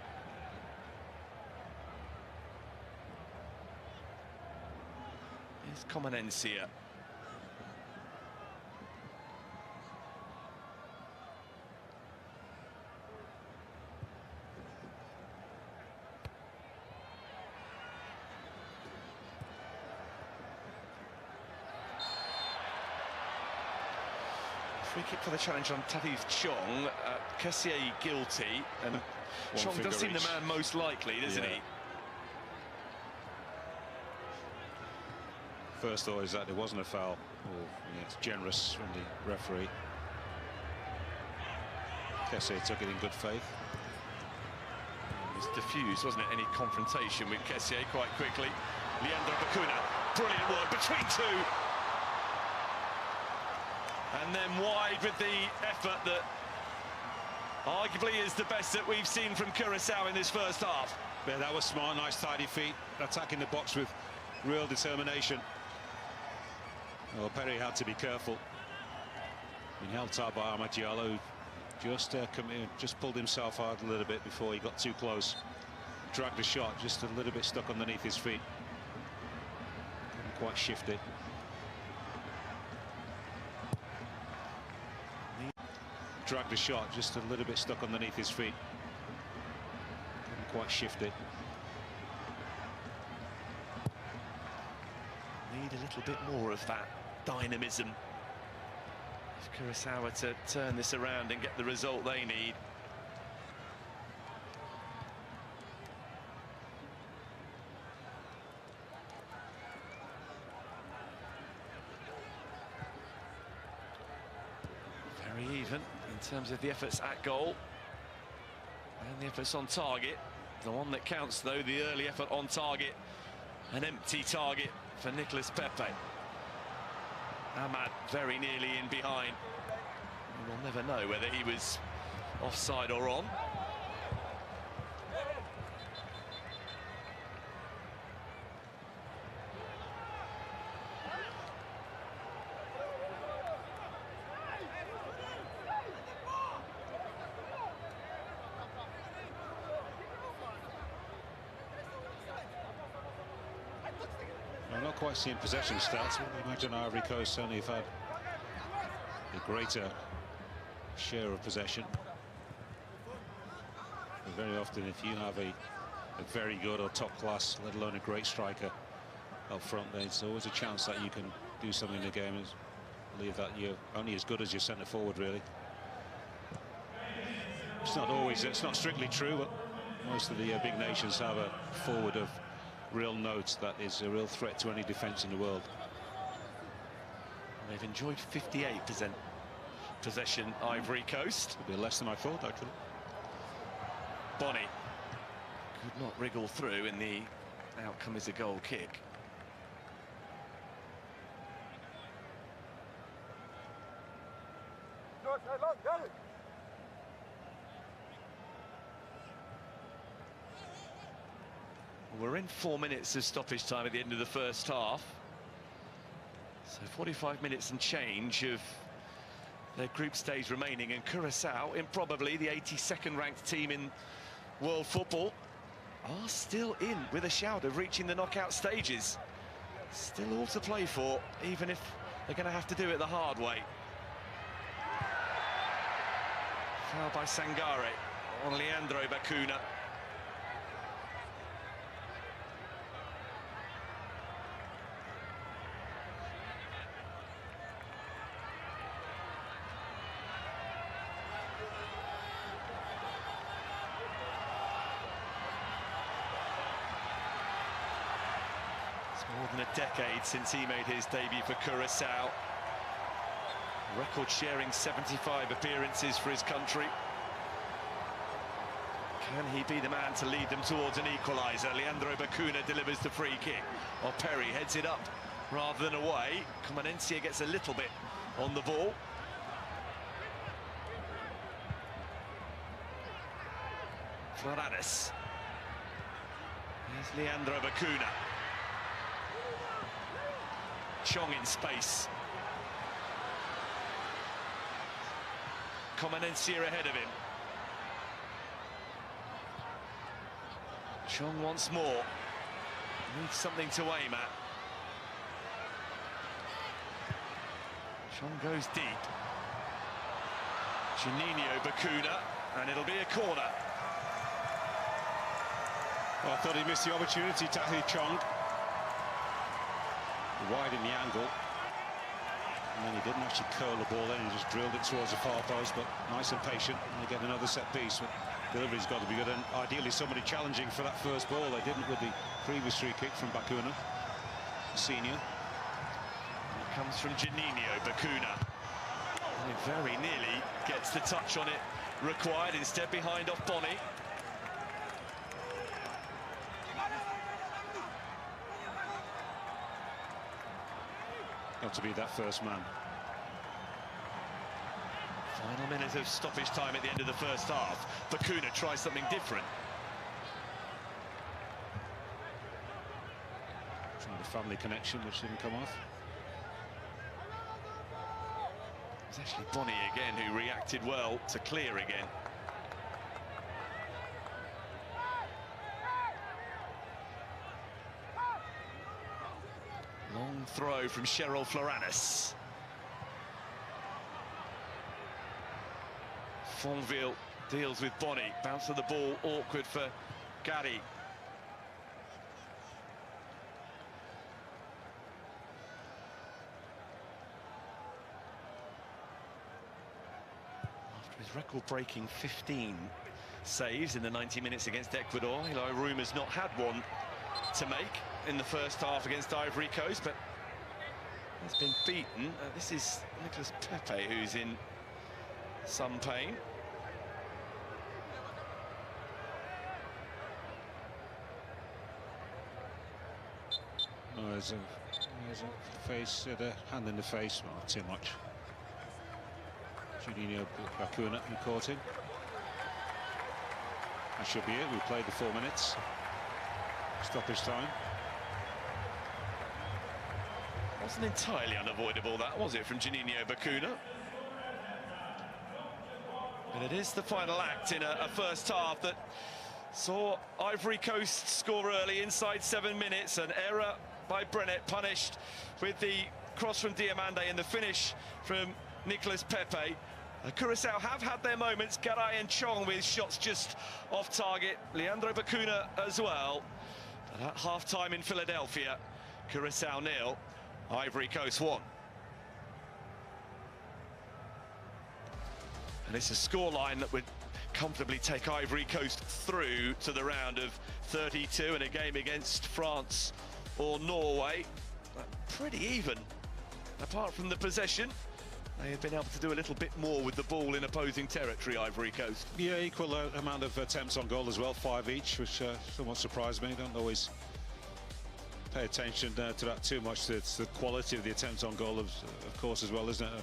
Speaker 8: Here's Comenencia. Free kick for the challenge on Tatif Chong. Kessié guilty, and Chong does seem the man most likely, doesn't he?
Speaker 9: First thought is that there wasn't a foul. It's generous from the referee. Kessié took it in good faith.
Speaker 8: It was diffused, wasn't it? Any confrontation with Kessié quite quickly. Leandro Bacuna, brilliant work between two. And then wide with the effort that arguably is the best that we've seen from Curacao in this first half.
Speaker 9: Yeah, that was smart, nice tidy feet, attacking the box with real determination. Well, Perry had to be careful. Been held tight by Ahmad Diallo, just pulled himself out a little bit before he got too close. Dragged the shot, just a little bit stuck underneath his feet. Couldn't quite shift it. dragged the shot, just a little bit stuck underneath his feet. Couldn't quite shift it.
Speaker 8: Need a little bit more of that dynamism if Kurosawa to turn this around and get the result they need. Very even in terms of the efforts at goal and the efforts on target. The one that counts, though, the early effort on target. An empty target for Nicolas Pepe. Ahmad very nearly in behind. We'll never know whether he was offside or on.
Speaker 9: I'm not quite seeing possession stats. I imagine Ivory Coast certainly have had a greater share of possession. But very often, if you have a very good or top class, let alone a great striker up front, there's always a chance that you can do something in the game. I believe that you're only as good as your centre forward, really. It's not always, it's not strictly true, but most of the big nations have a forward of real notes that is a real threat to any defence in the world.
Speaker 8: They've enjoyed 58% possession, Ivory Coast.
Speaker 9: A bit less than I thought, actually.
Speaker 8: Bonny could not wriggle through, and the outcome is a goal kick. We're in 4 minutes of stoppage time at the end of the first half. So 45 minutes and change of their group stage remaining, and Curaçao, improbably the 82nd ranked team in world football, are still in with a shout of reaching the knockout stages. Still all to play for, even if they're going to have to do it the hard way. Foul by Sangare on Leandro Bacuna. More than a decade since he made his debut for Curaçao. Record-sharing 75 appearances for his country. Can he be the man to lead them towards an equaliser? Leandro Bacuna delivers the free kick. Or Perry heads it up rather than away. Comanencia gets a little bit on the ball. Floranes. Here's Leandro Bacuna. Chong in space. Comanencia ahead of him. Chong once more. Needs something to aim at. Chong goes deep. Juninho Bacuna, and it'll be a corner.
Speaker 9: Well, I thought he missed the opportunity, Tahi Chong. Wide in the angle, and then he didn't actually curl the ball in, he just drilled it towards the far post, but nice and patient, and they get another set piece. But delivery's got to be good, and ideally somebody challenging for that first ball. They didn't with the previous free kick from Bacuna, senior.
Speaker 8: It comes from Juninho Bacuna. And he very nearly gets the touch on it required, instead behind off Bonny.
Speaker 9: Got to be that first man.
Speaker 8: Final minute of stoppage time at the end of the first half. Bacuna tries something different.
Speaker 9: Trying the family connection, which didn't come off.
Speaker 8: It's actually Bonny again who reacted well to clear again. Long throw from Cheryl Floranes. Fonville deals with Bonny. Bounce of the ball, awkward for Gary. After his record-breaking 15 saves in the 90 minutes against Ecuador, Eli Room has not had one to make in the first half against Ivory Coast, but he's been beaten. This is Nicolas Pepe who's in some pain.
Speaker 9: Oh, there's a face, the hand in the face, well, not too much. Juninho Bacuna, who caught him. That should be it. We played the 4 minutes. Stoppage time.
Speaker 8: Wasn't entirely unavoidable, that, was it, from Juninho Bacuna? But it is the final act in a first half that saw Ivory Coast score early, inside 7 minutes. An error by Brenet, punished with the cross from Diamande and the finish from Nicolas Pepe. Curaçao have had their moments, Garay and Chong with shots just off target, Leandro Bacuna as well. But at half-time in Philadelphia, Curaçao 0, Ivory Coast 1. And it's a scoreline that would comfortably take Ivory Coast through to the round of 32 in a game against France or Norway. Pretty even, apart from the possession. They have been able to do a little bit more with the ball in opposing territory, Ivory Coast.
Speaker 9: Yeah, equal amount of attempts on goal as well, 5 each, which somewhat surprised me. Don't always pay attention to that too much. It's the quality of the attempts on goal, of course, as well, isn't it?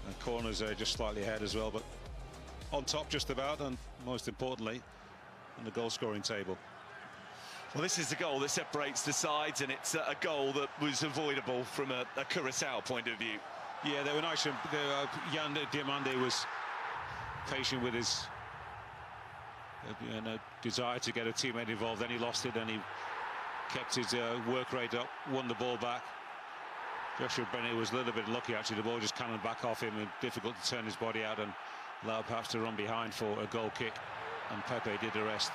Speaker 9: And corners are just slightly ahead as well, but on top just about, and most importantly, on the goal-scoring table.
Speaker 8: Well, this is the goal that separates the sides, and it's a goal that was avoidable from a Curaçao point of view.
Speaker 9: Yeah, they were nice. Jan Diamande was patient with his desire to get a teammate involved. Then he lost it, and he kept his work rate up, won the ball back. Joshua Brenet was a little bit lucky, actually. The ball just cannoned back off him, and difficult to turn his body out and allow perhaps to run behind for a goal kick. And Pepe did the rest.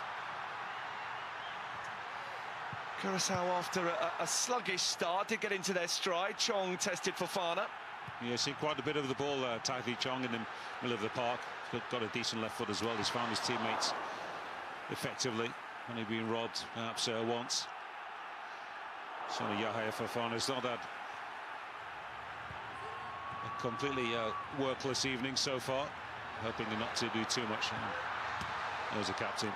Speaker 8: Curaçao, after a sluggish start, did get into their stride. Chong tested for Fana.
Speaker 9: Yeah, seen quite a bit of the ball, Tathi Chong, in the middle of the park. Got a decent left foot as well. He's found his teammates effectively. Only been robbed perhaps once. So Yahya Fofana's not had a completely workless evening so far. Hoping not to do too much. There's the captain,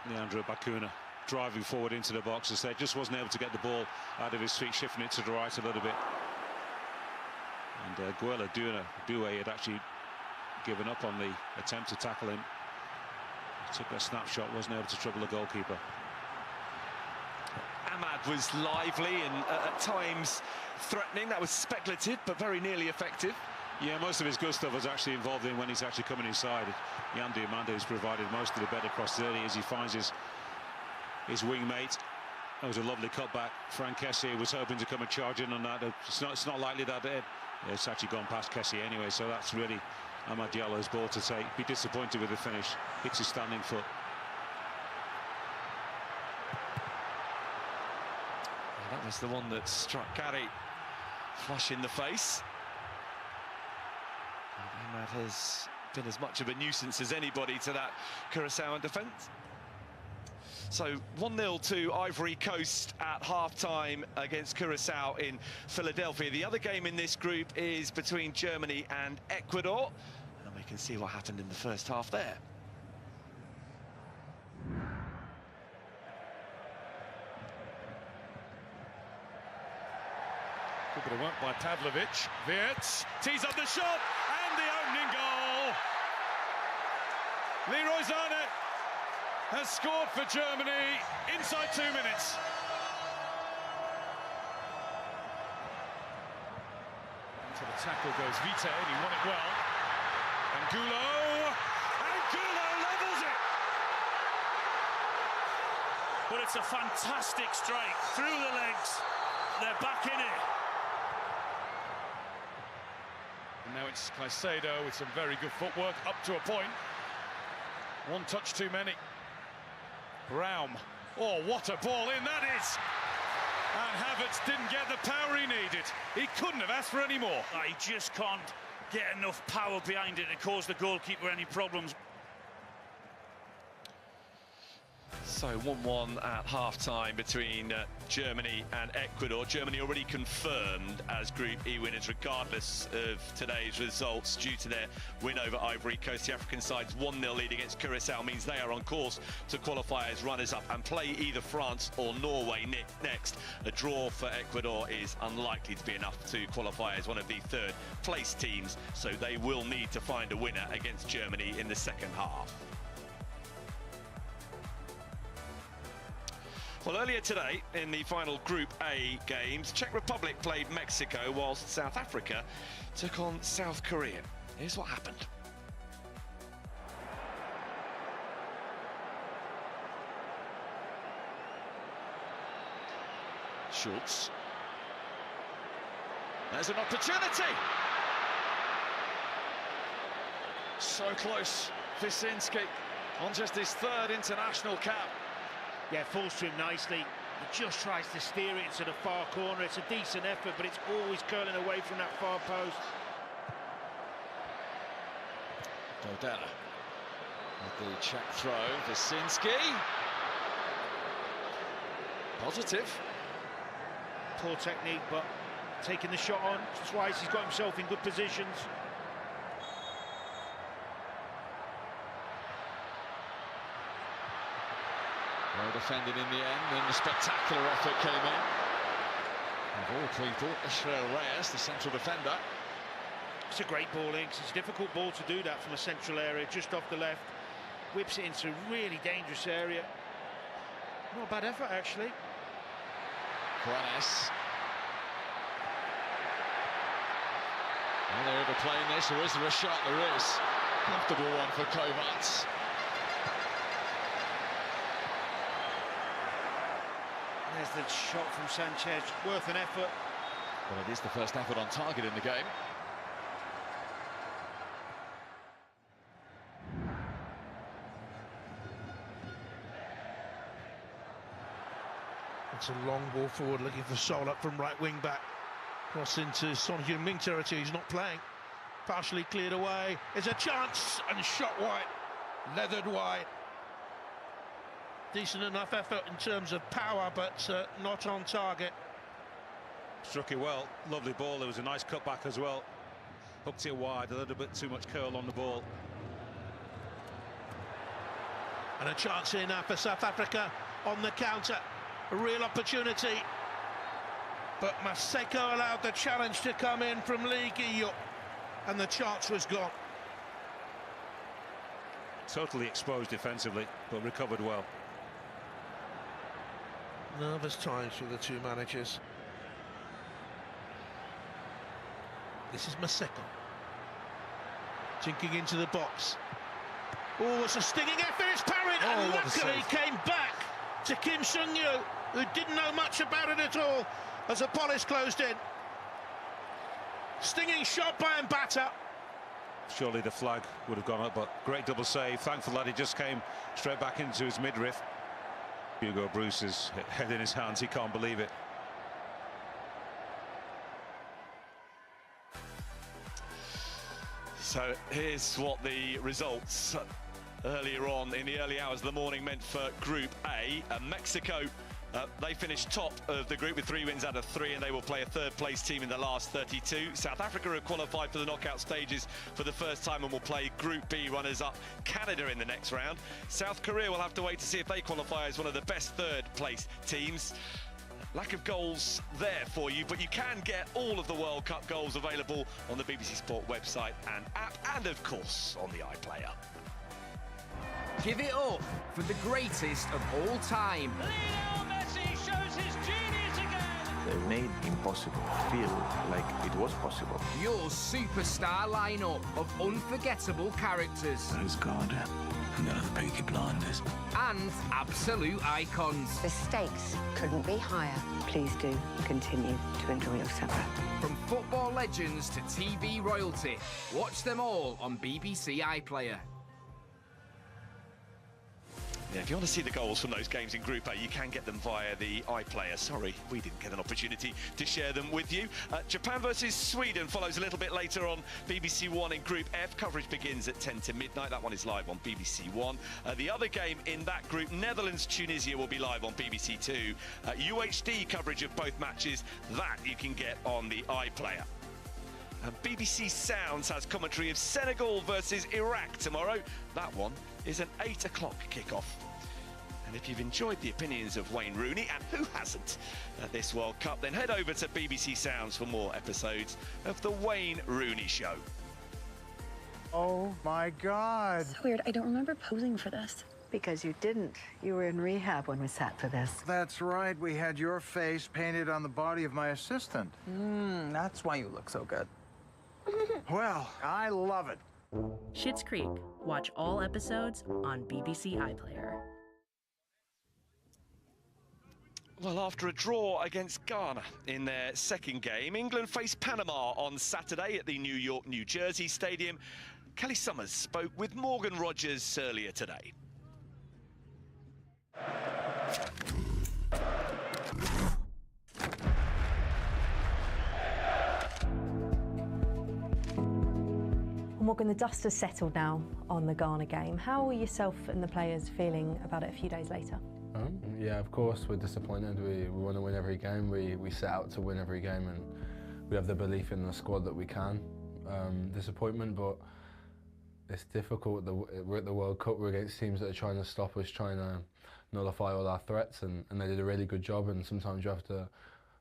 Speaker 9: Leandro Bacuna, driving forward into the box. As I said, just wasn't able to get the ball out of his feet, shifting it to the right a little bit. And Guela Due had actually given up on the attempt to tackle him. He took a snapshot, wasn't able to trouble the goalkeeper.
Speaker 8: Ahmad was lively and at times threatening. That was speculative, but very nearly effective.
Speaker 9: Yeah, most of his good stuff was actually involved in when he's actually coming inside. Jan Diamande has provided most of the better cross early as he finds his wingmate. That was a lovely cutback. Frank Kessie was hoping to come and charge in on that. It's not likely that it's actually gone past Kessie anyway, so that's really Amad Diallo's ball to take. Be disappointed with the finish. Hits his standing foot.
Speaker 8: That was the one that struck Gary flush in the face. Ahmad has been as much of a nuisance as anybody to that Curaçao defence. So 1-0 to Ivory Coast at half-time against Curaçao in Philadelphia. The other game in this group is between Germany and Ecuador. And we can see what happened in the first half there.
Speaker 10: Good bit of work by Pavlovic. Wirtz tees up the shot, and the opening goal. Leroy Sané has scored for Germany inside 2 minutes. Into the tackle goes Vite, and he won it well. And Goulot levels it.
Speaker 11: But it's a fantastic strike through the legs. They're back in it.
Speaker 10: Now it's Caicedo with some very good footwork up to a point. One touch too many. Raum. Oh, what a ball in that is! And Havertz didn't get the power he needed. He couldn't have asked for any more.
Speaker 11: He just can't get enough power behind it to cause the goalkeeper any problems.
Speaker 8: So 1-1 at half-time between Germany and Ecuador. Germany already confirmed as Group E winners regardless of today's results due to their win over Ivory Coast. The African side's 1-0 lead against Curaçao means they are on course to qualify as runners-up and play either France or Norway next. A draw for Ecuador is unlikely to be enough to qualify as one of the third-place teams, so they will need to find a winner against Germany in the second half. Well, earlier today, in the final Group A games, Czech Republic played Mexico, whilst South Africa took on South Korea. Here's what happened. Schultz. There's an opportunity. So close. Wyszynski on just his third international cap.
Speaker 11: Yeah, falls to him nicely. He just tries to steer it into the far corner. It's a decent effort, but it's always curling away from that far post.
Speaker 10: Dodella with the check throw. Wyszynski. Positive.
Speaker 11: Poor technique, but taking the shot on twice. He's got himself in good positions.
Speaker 10: Well defended in the end, and a spectacular effort came in. Of all people, Israel Reyes, the central defender.
Speaker 11: It's a great ball, Inks. It's a difficult ball to do that from a central area, just off the left. Whips it into a really dangerous area. Not a bad effort, actually.
Speaker 10: Juanes. Are they ever playing this, or is there a shot? There is. Comfortable one for Kovacs.
Speaker 11: There's the shot from Sanchez, worth an effort.
Speaker 10: Well, it is the first effort on target in the game.
Speaker 12: It's a long ball forward, looking for Sol up from right wing back. Cross into Son Heung-min territory, he's not playing. Partially cleared away, there's a chance, and shot wide, leathered wide. Decent enough effort in terms of power, but not on target.
Speaker 9: Struck it well, lovely ball. There was a nice cutback as well. Hooked it wide, a little bit too much curl on the ball.
Speaker 12: And a chance here now for South Africa on the counter. A real opportunity. But Maseko allowed the challenge to come in from Lee Gi-yuk, and the chance was gone.
Speaker 9: Totally exposed defensively, but recovered well.
Speaker 12: Nervous times for the two managers. This is Maseko. Jinking into the box. Oh, it's a stinging effort, it's parried, and luckily came back to Kim Sung-yu, who didn't know much about it at all, as Apollos closed in. Stinging shot by Mbata.
Speaker 9: Surely the flag would have gone up, but great double save. Thankful that he just came straight back into his midriff. Hugo Bruce's head in his hands, he can't believe it.
Speaker 8: So here's what the results earlier on in the early hours of the morning meant for Group A. Mexico, they finished top of the group with 3 wins out of 3, and they will play a third-place team in the last 32. South Africa have qualified for the knockout stages for the first time and will play Group B runners-up Canada in the next round. South Korea will have to wait to see if they qualify as one of the best third-place teams. Lack of goals there for you, but you can get all of the World Cup goals available on the BBC Sport website and app, and of course on the iPlayer.
Speaker 13: Give it up for the greatest of all time.
Speaker 14: Lionel Messi shows his genius again. They made impossible feel like it was possible.
Speaker 13: Your superstar lineup of unforgettable characters.
Speaker 15: There's God, and there are the Peaky Blinders.
Speaker 13: And absolute icons.
Speaker 16: The stakes couldn't be higher. Please do continue to enjoy your supper.
Speaker 13: From football legends to TV royalty, watch them all on BBC iPlayer.
Speaker 8: Yeah, if you want to see the goals from those games in Group A, you can get them via the iPlayer. Sorry, we didn't get an opportunity to share them with you. Japan versus Sweden follows a little bit later on BBC One in Group F. Coverage begins at 10 to midnight. That one is live on BBC One. The other game in that group, Netherlands-Tunisia, will be live on BBC Two. UHD coverage of both matches, that you can get on the iPlayer. BBC Sounds has commentary of Senegal versus Iraq tomorrow. That one is an 8 o'clock kickoff. And if you've enjoyed the opinions of Wayne Rooney, and who hasn't, at this World Cup, then head over to BBC Sounds for more episodes of The Wayne Rooney Show.
Speaker 17: Oh my God.
Speaker 18: So weird, I don't remember posing for this.
Speaker 16: Because you didn't. You were in rehab when we sat for this.
Speaker 17: That's right, we had your face painted on the body of my assistant.
Speaker 19: That's why you look so good.
Speaker 17: Well, I love it.
Speaker 20: Schitt's Creek. Watch all episodes on BBC iPlayer.
Speaker 8: Well, after a draw against Ghana in their second game, England faced Panama on Saturday at the New York, New Jersey Stadium. Kelly Summers spoke with Morgan Rogers earlier today.
Speaker 21: Morgan, the dust has settled now on the Ghana game. How are yourself and the players feeling about it a few days later?
Speaker 22: Yeah, of course, we're disappointed. We want to win every game. We set out to win every game, and we have the belief in the squad that we can. Disappointment, but it's difficult. We're at the World Cup. We're against teams that are trying to stop us, trying to nullify all our threats, and they did a really good job. And sometimes you have to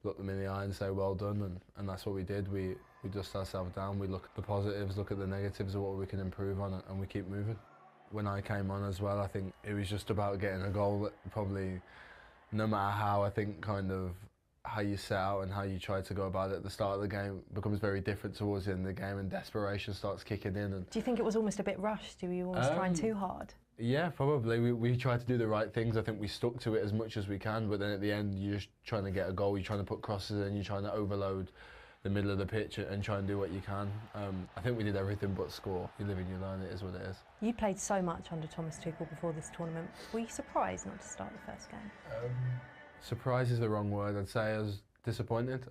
Speaker 22: look them in the eye and say, well done, and that's what we did. We dust ourselves down, we look at the positives, look at the negatives of what we can improve on, and we keep moving. When I came on as well, I think it was just about getting a goal. That probably, no matter how, I think kind of how you set out and how you try to go about it at the start of the game becomes very different towards the end of the game, and desperation starts kicking in. And
Speaker 21: do you think it was almost a bit rushed? Were you almost trying too hard?
Speaker 22: Yeah, probably. We tried to do the right things. I think we stuck to it as much as we can, but then at the end you're just trying to get a goal, you're trying to put crosses in, you're trying to overload the middle of the pitch and try and do what you can. I think we did everything but score. You live and you learn, it is what it is.
Speaker 21: You played so much under Thomas Tuchel before this tournament. Were you surprised not to start the first game?
Speaker 22: Surprise is the wrong word. I'd say I was disappointed.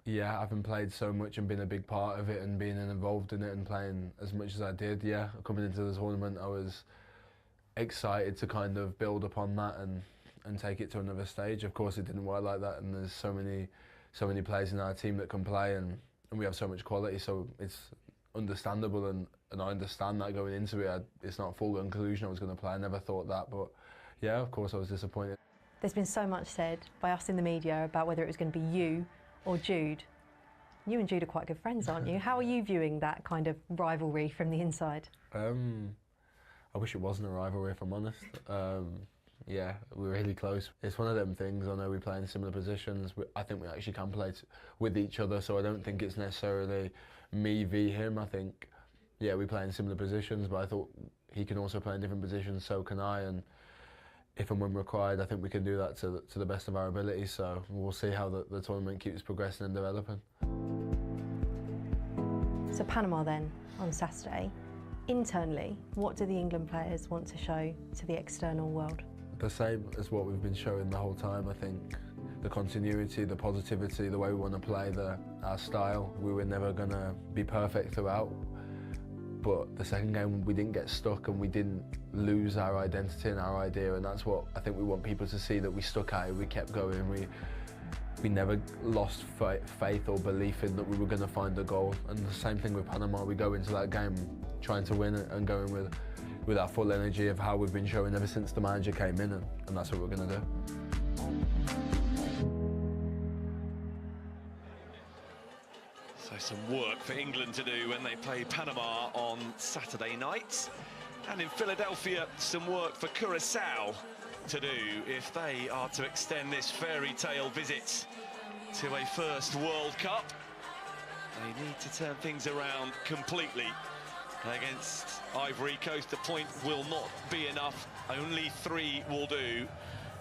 Speaker 22: Yeah, having played so much and been a big part of it and being involved in it and playing as much as I did, yeah, coming into the tournament I was excited to kind of build upon that and take it to another stage. Of course it didn't work like that, and there's so many players in our team that can play, and we have so much quality, so it's understandable, and I understand that going into it. It's not a foregone conclusion I was going to play. I never thought that, but yeah, of course I was disappointed.
Speaker 21: There's been so much said by us in the media about whether it was going to be you or Jude. You and Jude are quite good friends, aren't you? How are you viewing that kind of rivalry from the inside?
Speaker 22: I wish it wasn't a rivalry, if I'm honest. Yeah, we're really close. It's one of them things. I know we play in similar positions. I think we actually can play with each other, so I don't think it's necessarily me v him. I think, yeah, we play in similar positions, but I thought he can also play in different positions, so can I. And if and when required, I think we can do that to the best of our ability. So we'll see how the tournament keeps progressing and developing.
Speaker 21: So Panama then, on Saturday. Internally, what do the England players want to show to the external world?
Speaker 22: The same as what we've been showing the whole time. I think the continuity, the positivity, the way we want to play, our style. We were never going to be perfect throughout, but the second game we didn't get stuck and we didn't lose our identity and our idea, and that's what I think we want people to see, that we stuck at it, we kept going, we never lost faith or belief in that we were going to find a goal. And the same thing with Panama. We go into that game trying to win it and going with our full energy of how we've been showing ever since the manager came in, and that's what we're going to do.
Speaker 8: So some work for England to do when they play Panama on Saturday night. And in Philadelphia, some work for Curaçao to do if they are to extend this fairy tale visit to a first World Cup. They need to turn things around completely against Ivory Coast. The point will not be enough. Only 3 will do,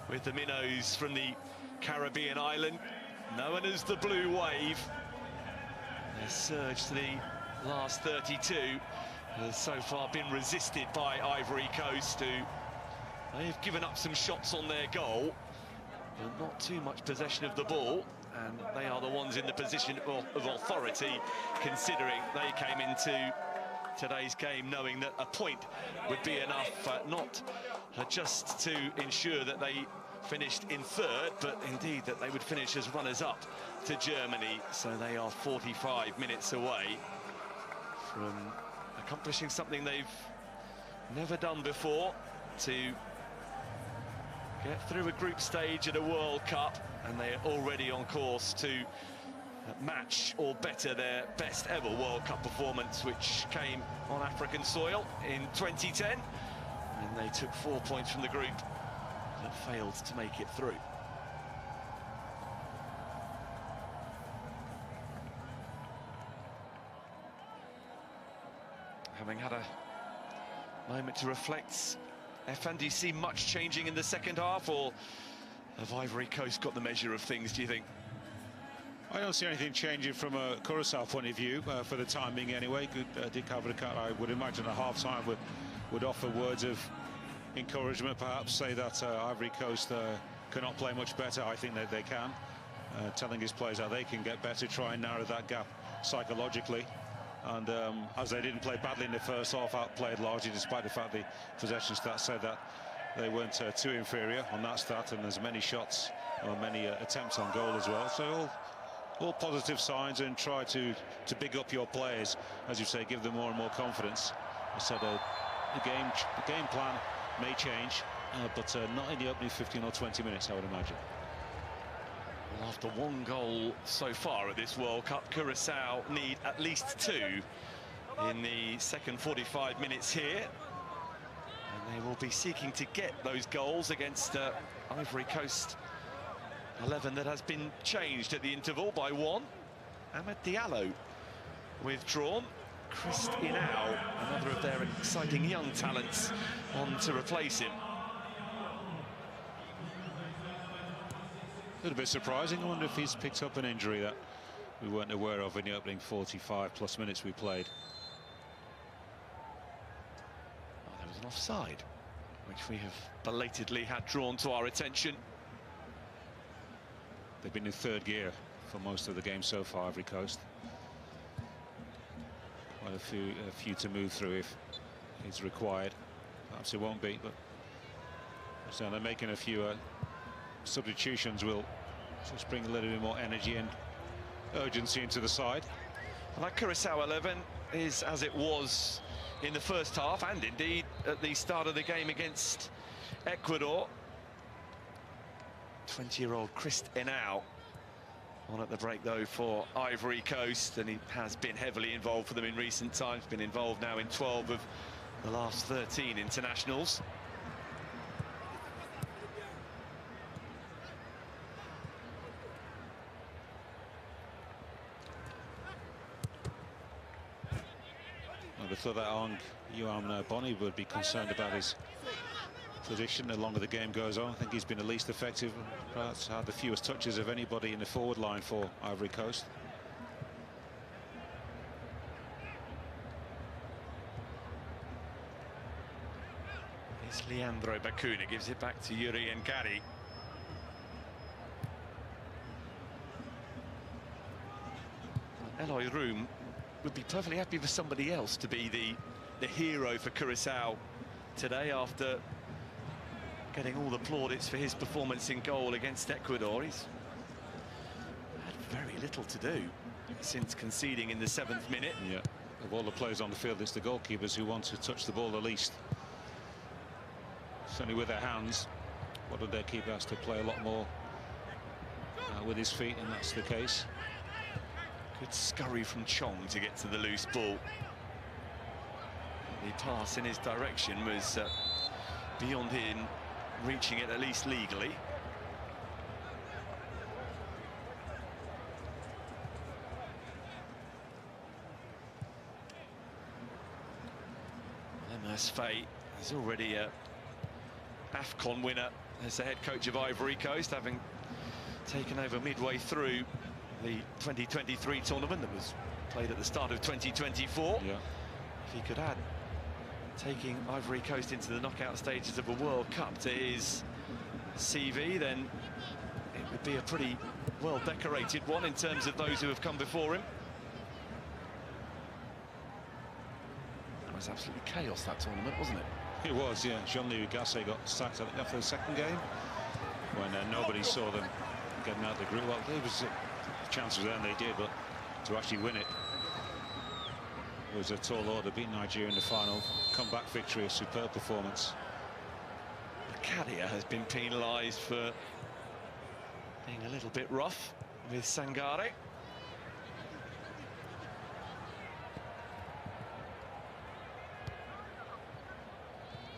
Speaker 8: with the minnows from the Caribbean island, known as the Blue Wave. Their surge to the last 32 has so far been resisted by Ivory Coast, who they've given up some shots on their goal, but not too much possession of the ball. And they are the ones in the position of authority, considering they came into today's game knowing that a point would be enough, not just to ensure that they finished in 3rd, but indeed that they would finish as runners-up to Germany. So they are 45 minutes away from accomplishing something they've never done before, to get through a group stage at a World Cup, and they are already on course to match or better their best ever World Cup performance, which came on African soil in 2010, and they took 4 points from the group that failed to make it through. Having had a moment to reflect, Efan, do you see much changing in the second half, or have Ivory Coast got the measure of things, do you think?
Speaker 9: I don't see anything changing from a Curaçao point of view, for the time being anyway. Good, Dick Havrikat, I would imagine at half-time would offer words of encouragement, perhaps say that Ivory Coast cannot play much better. I think that they can, telling his players how they can get better, try and narrow that gap psychologically. And as they didn't play badly in the first half, outplayed largely, despite the fact the possession stats said that they weren't too inferior on that stat, and there's many shots or many attempts on goal as well. So all positive signs, and try to big up your players, as you say, give them more and more confidence. I said the game plan may change, but not in the opening 15 or 20 minutes, I would imagine.
Speaker 8: Well, after 1 goal so far at this World Cup, Curaçao need at least 2 in the second 45 minutes here. And they will be seeking to get those goals against Ivory Coast 11 that has been changed at the interval by 1. Ahmed Diallo withdrawn. Chris Inau, another of their exciting young talents, on to replace him.
Speaker 9: A little bit surprising. I wonder if he's picked up an injury that we weren't aware of in the opening 45+ minutes we played.
Speaker 8: Oh, there was an offside, which we have belatedly had drawn to our attention.
Speaker 9: They've been in 3rd gear for most of the game so far, Ivory Coast. Quite a few to move through if it's required. Perhaps it won't be, but so they're making a few substitutions. Will just bring a little bit more energy and urgency into the side.
Speaker 8: And that Curaçao 11 is as it was in the first half, and indeed at the start of the game against Ecuador. 20-year-old Chris Inau on at the break, though, for Ivory Coast, and he has been heavily involved for them in recent times. Been involved now in 12 of the last 13 internationals.
Speaker 9: I would have thought that Yohan Boni would be concerned about his position the longer the game goes on. I think he's been the least effective, perhaps had the fewest touches of anybody in the forward line for Ivory Coast.
Speaker 8: It's Leandro Bacuna, gives it back to Yuri Ngari. Eloy Room would be perfectly happy for somebody else to be the hero for Curaçao today, after getting all the plaudits for his performance in goal against Ecuador. He's had very little to do since conceding in the 7th minute.
Speaker 9: Yeah, of all the players on the field, it's the goalkeepers who want to touch the ball the least. Certainly with their hands. What did their keeper has to play a lot more with his feet, and that's the case.
Speaker 8: Good scurry from Chong to get to the loose ball. The pass in his direction was beyond him reaching it, at least legally. Faye is already a AFCON winner as the head coach of Ivory Coast, having taken over midway through the 2023 tournament that was played at the start of 2024.
Speaker 9: Yeah.
Speaker 8: If he could add taking Ivory Coast into the knockout stages of a World Cup to his CV, then it would be a pretty well decorated one in terms of those who have come before him.
Speaker 10: It was absolutely chaos, that tournament, wasn't it?
Speaker 9: It was, yeah. Jean-Louis Gasset got sacked, I think, after the second game, when nobody saw them getting out of the group. Well, there was chances then they did, but to actually win it was a tall order. Beat Nigeria in the final, comeback victory, a superb performance.
Speaker 8: Kadia has been penalised for being a little bit rough with Sangare.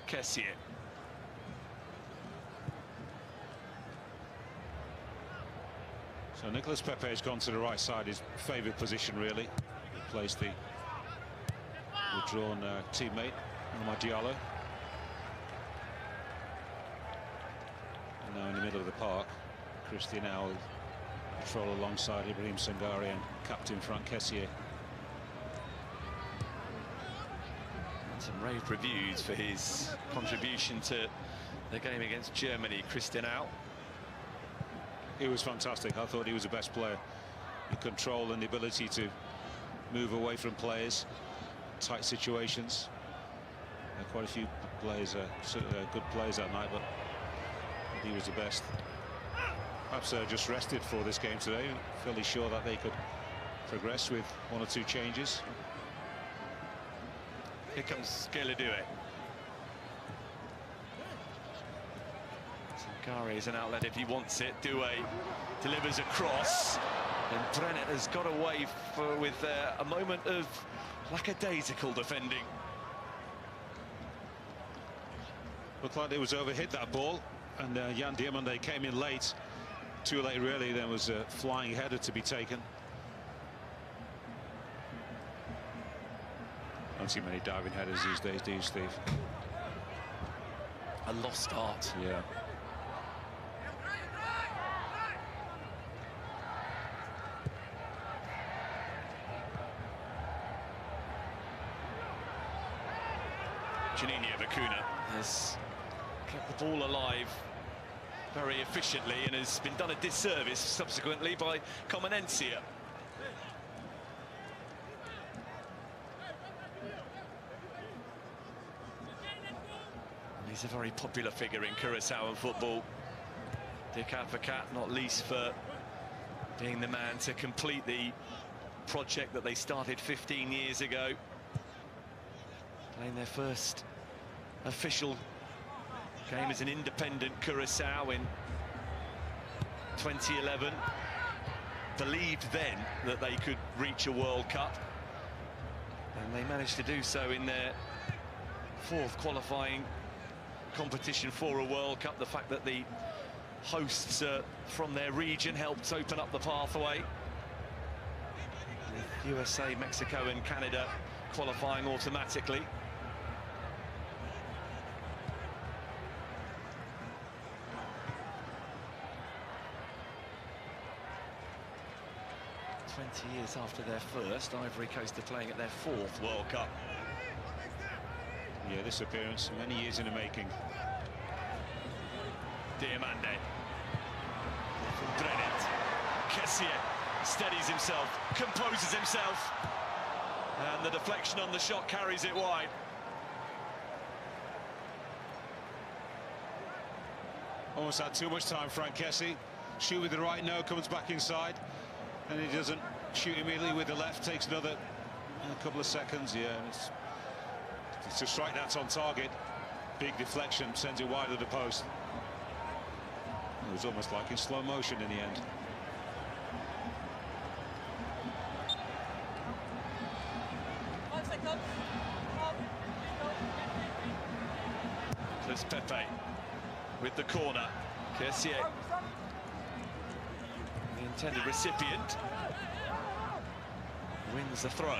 Speaker 8: Kessié.
Speaker 9: So Nicolas Pepe has gone to the right side, his favoured position really. Replaced the withdrawn teammate, Omar Diallo. And now in the middle of the park, Christian now will patrol alongside Ibrahim Sangare and captain Franck Kessié.
Speaker 8: Some rave reviews for his contribution to the game against Germany, Christian Au.
Speaker 9: He was fantastic. I thought he was the best player. The control and the ability to move away from players, tight situations. Quite a few players, good players that night, but he was the best. Perhaps just rested for this game today. Fairly sure that they could progress with one or two changes.
Speaker 8: Here comes Skeledue. Sangare is an outlet if he wants it. Due delivers a cross. And Brennet has got away with a moment of lackadaisical defending.
Speaker 9: Looked like it was overhit, that ball. And Jan Diamande came in late. Too late, really. There was a flying header to be taken. Don't see many diving headers these days, do you, Steve?
Speaker 8: A lost art.
Speaker 9: Yeah.
Speaker 8: Janini Bakuna has kept the ball alive very efficiently and has been done a disservice subsequently by Comenencia. He's a very popular figure in Curaçaoan football. Dick Advocat, not least for being the man to complete the project that they started 15 years ago. Playing their first official game as an independent Curaçao in 2011. Believed then that they could reach a World Cup. And they managed to do so in their fourth qualifying competition for a World Cup. The fact that the hosts from their region helped open up the pathway. With USA, Mexico and Canada qualifying automatically. Years after their first, Ivory Coast are playing at their fourth World Cup.
Speaker 9: Yeah, this appearance, many years in the making.
Speaker 8: Diamande. From Brennet. Kessié steadies himself, composes himself. And the deflection on the shot carries it wide.
Speaker 9: Almost had too much time, Franck Kessié. Shoot with the right, no, comes back inside. And he doesn't shoot immediately with the left, takes another a couple of seconds. Yeah, it's a strike that's on target. Big deflection, sends it wide of the post. It was almost like in slow motion in the end.
Speaker 8: There's Pepe with the corner. Kessié, the intended recipient, wins the throw.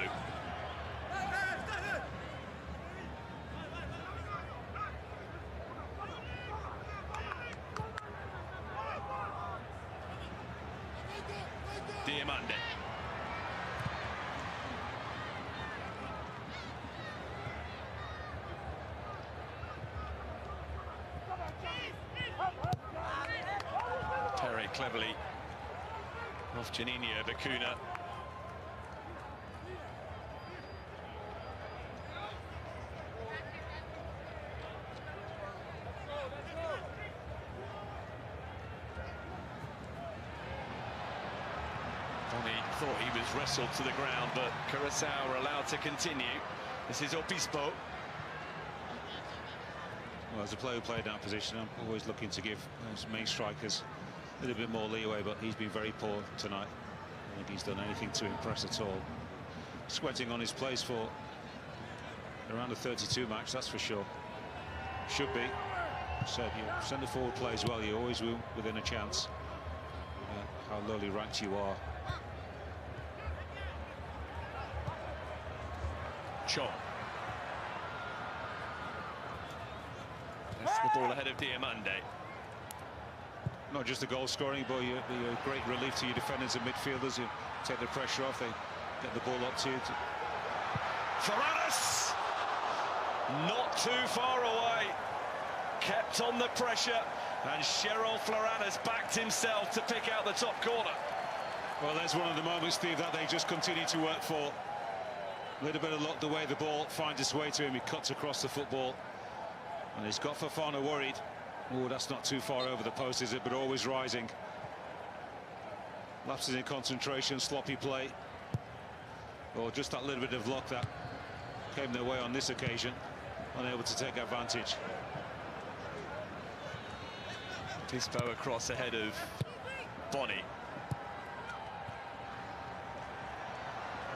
Speaker 8: Diamande. Very cleverly off Janino Bacuna. Bonnie thought he was wrestled to the ground, but Curaçao are allowed to continue. This is Obispo.
Speaker 9: Well, as a player who played in that position, I'm always looking to give those main strikers a little bit more leeway, but he's been very poor tonight. I don't think he's done anything to impress at all. Sweating on his place for around the 32 match, that's for sure. Should be. So your centre forward plays well, you always will within a chance. How lowly ranked you are.
Speaker 8: Chong. That's the ball ahead of Diamande.
Speaker 9: Not just the goal scoring, but you're a great relief to your defenders and midfielders. You take the pressure off, they get the ball up to you.
Speaker 8: Floranes! Not too far away. Kept on the pressure, and Cheryl Floranes backed himself to pick out the top corner.
Speaker 9: Well, there's one of the moments, Steve, that they just continue to work for. A little bit of luck the way the ball finds its way to him. He cuts across the football. And he's got Fofana worried. Oh, that's not too far over the post, is it? But always rising. Lapses in concentration, sloppy play. Or just that little bit of luck that came their way on this occasion. Unable to take advantage.
Speaker 8: Obispo across ahead of Bonnie.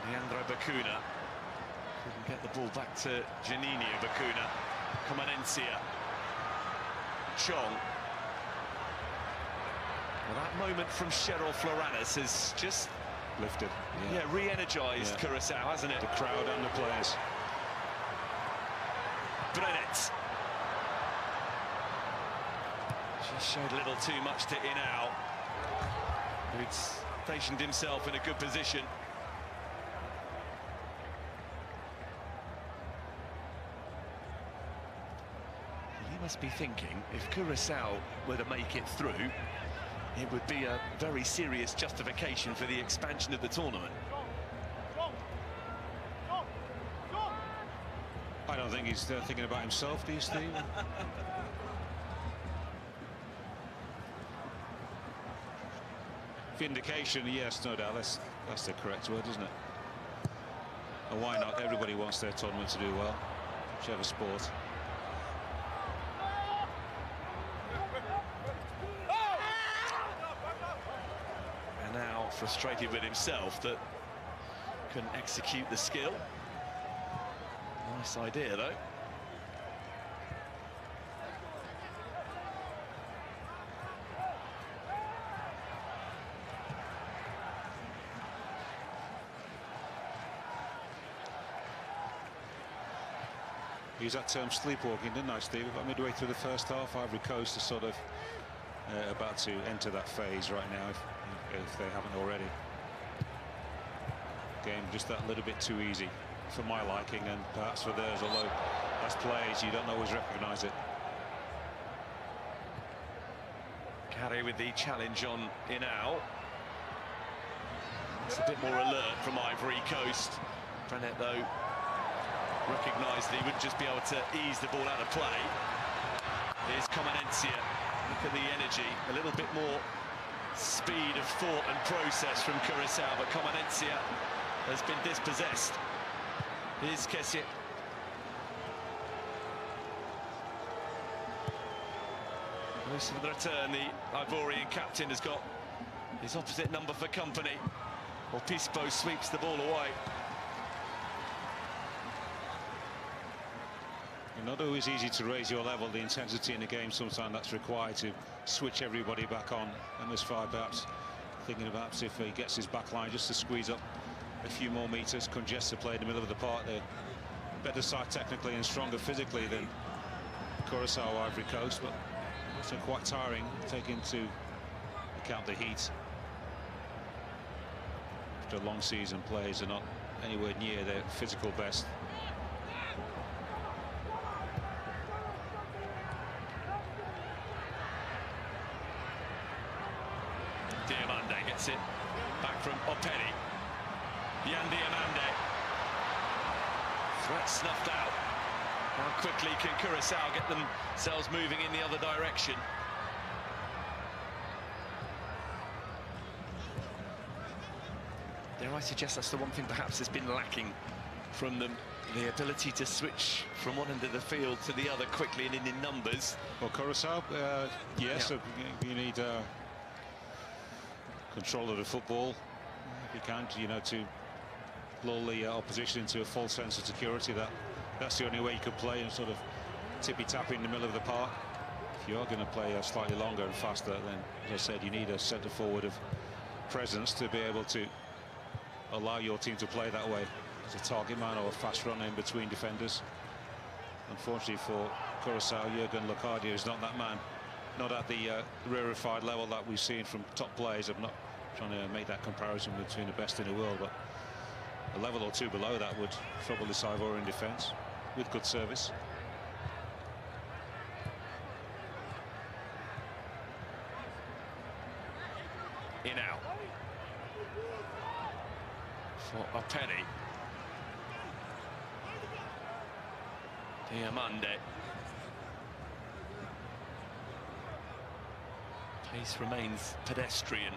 Speaker 8: Leandro Bacuna couldn't get the ball back to Janino Bacuna. Comanencia. Chong. Well, that moment from Cheryl Floranes has just
Speaker 9: lifted.
Speaker 8: Yeah, re-energised Curaçao, hasn't it?
Speaker 9: The crowd and the players.
Speaker 8: Brenet. Just showed a little too much to Inau, who'd stationed himself in a good position. He must be thinking, if Curaçao were to make it through, it would be a very serious justification for the expansion of the tournament.
Speaker 9: I don't think he's thinking about himself, do you, Steve? Vindication, yes, no doubt. That's the correct word, isn't it? And why not? Everybody wants their tournament to do well, whichever sport.
Speaker 8: And now frustrated with himself that couldn't execute the skill. Nice idea, though.
Speaker 9: Use that term sleepwalking, didn't I, Steve? About midway through the first half, Ivory Coast is sort of about to enter that phase right now, if they haven't already. Game just that little bit too easy for my liking, and perhaps for theirs, although as players you don't always recognise it.
Speaker 8: Carey with the challenge on Inau. It's a bit more alert from Ivory Coast. Brenet, though, recognised that he wouldn't just be able to ease the ball out of play. Here's Comanencia. Look at the energy, a little bit more speed of thought and process from Curaçao, but Comanencia has been dispossessed. Here's Kessie. Close for the return, the Ivorian captain has got his opposite number for company. Obispo sweeps the ball away.
Speaker 9: Not always easy to raise your level, the intensity in the game. Sometimes that's required to switch everybody back on. MS5 perhaps thinking about if he gets his back line just to squeeze up a few more meters, congest the play in the middle of the park. They're better side technically and stronger physically than Curaçao, Ivory Coast, but also quite tiring, taking into account the heat. after a long season, players are not anywhere near their physical best.
Speaker 8: Diamande gets it back from Operi. Yan Diamande. Threat snuffed out. How quickly can Curaçao get themselves moving in the other direction? Dare I suggest that's the one thing perhaps has been lacking from them, the ability to switch from one end of the field to the other quickly and in numbers.
Speaker 9: Well, Curaçao, yes, you need control of the football if you can, to lull the opposition into a false sense of security. That's the only way you could play and sort of tippy-tappy in the middle of the park. If you are going to play slightly longer and faster, then, as I said, you need a centre forward of presence to be able to allow your team to play that way as a target man or a fast runner in between defenders. Unfortunately for Curaçao, Jurgen Locadia is not that man, not at the rarefied level that we've seen from top players. I'm not trying to make that comparison between the best in the world, but a level or two below that would trouble the Ivorian defence with good service.
Speaker 8: In out for Operi. Diamande. Pace remains pedestrian.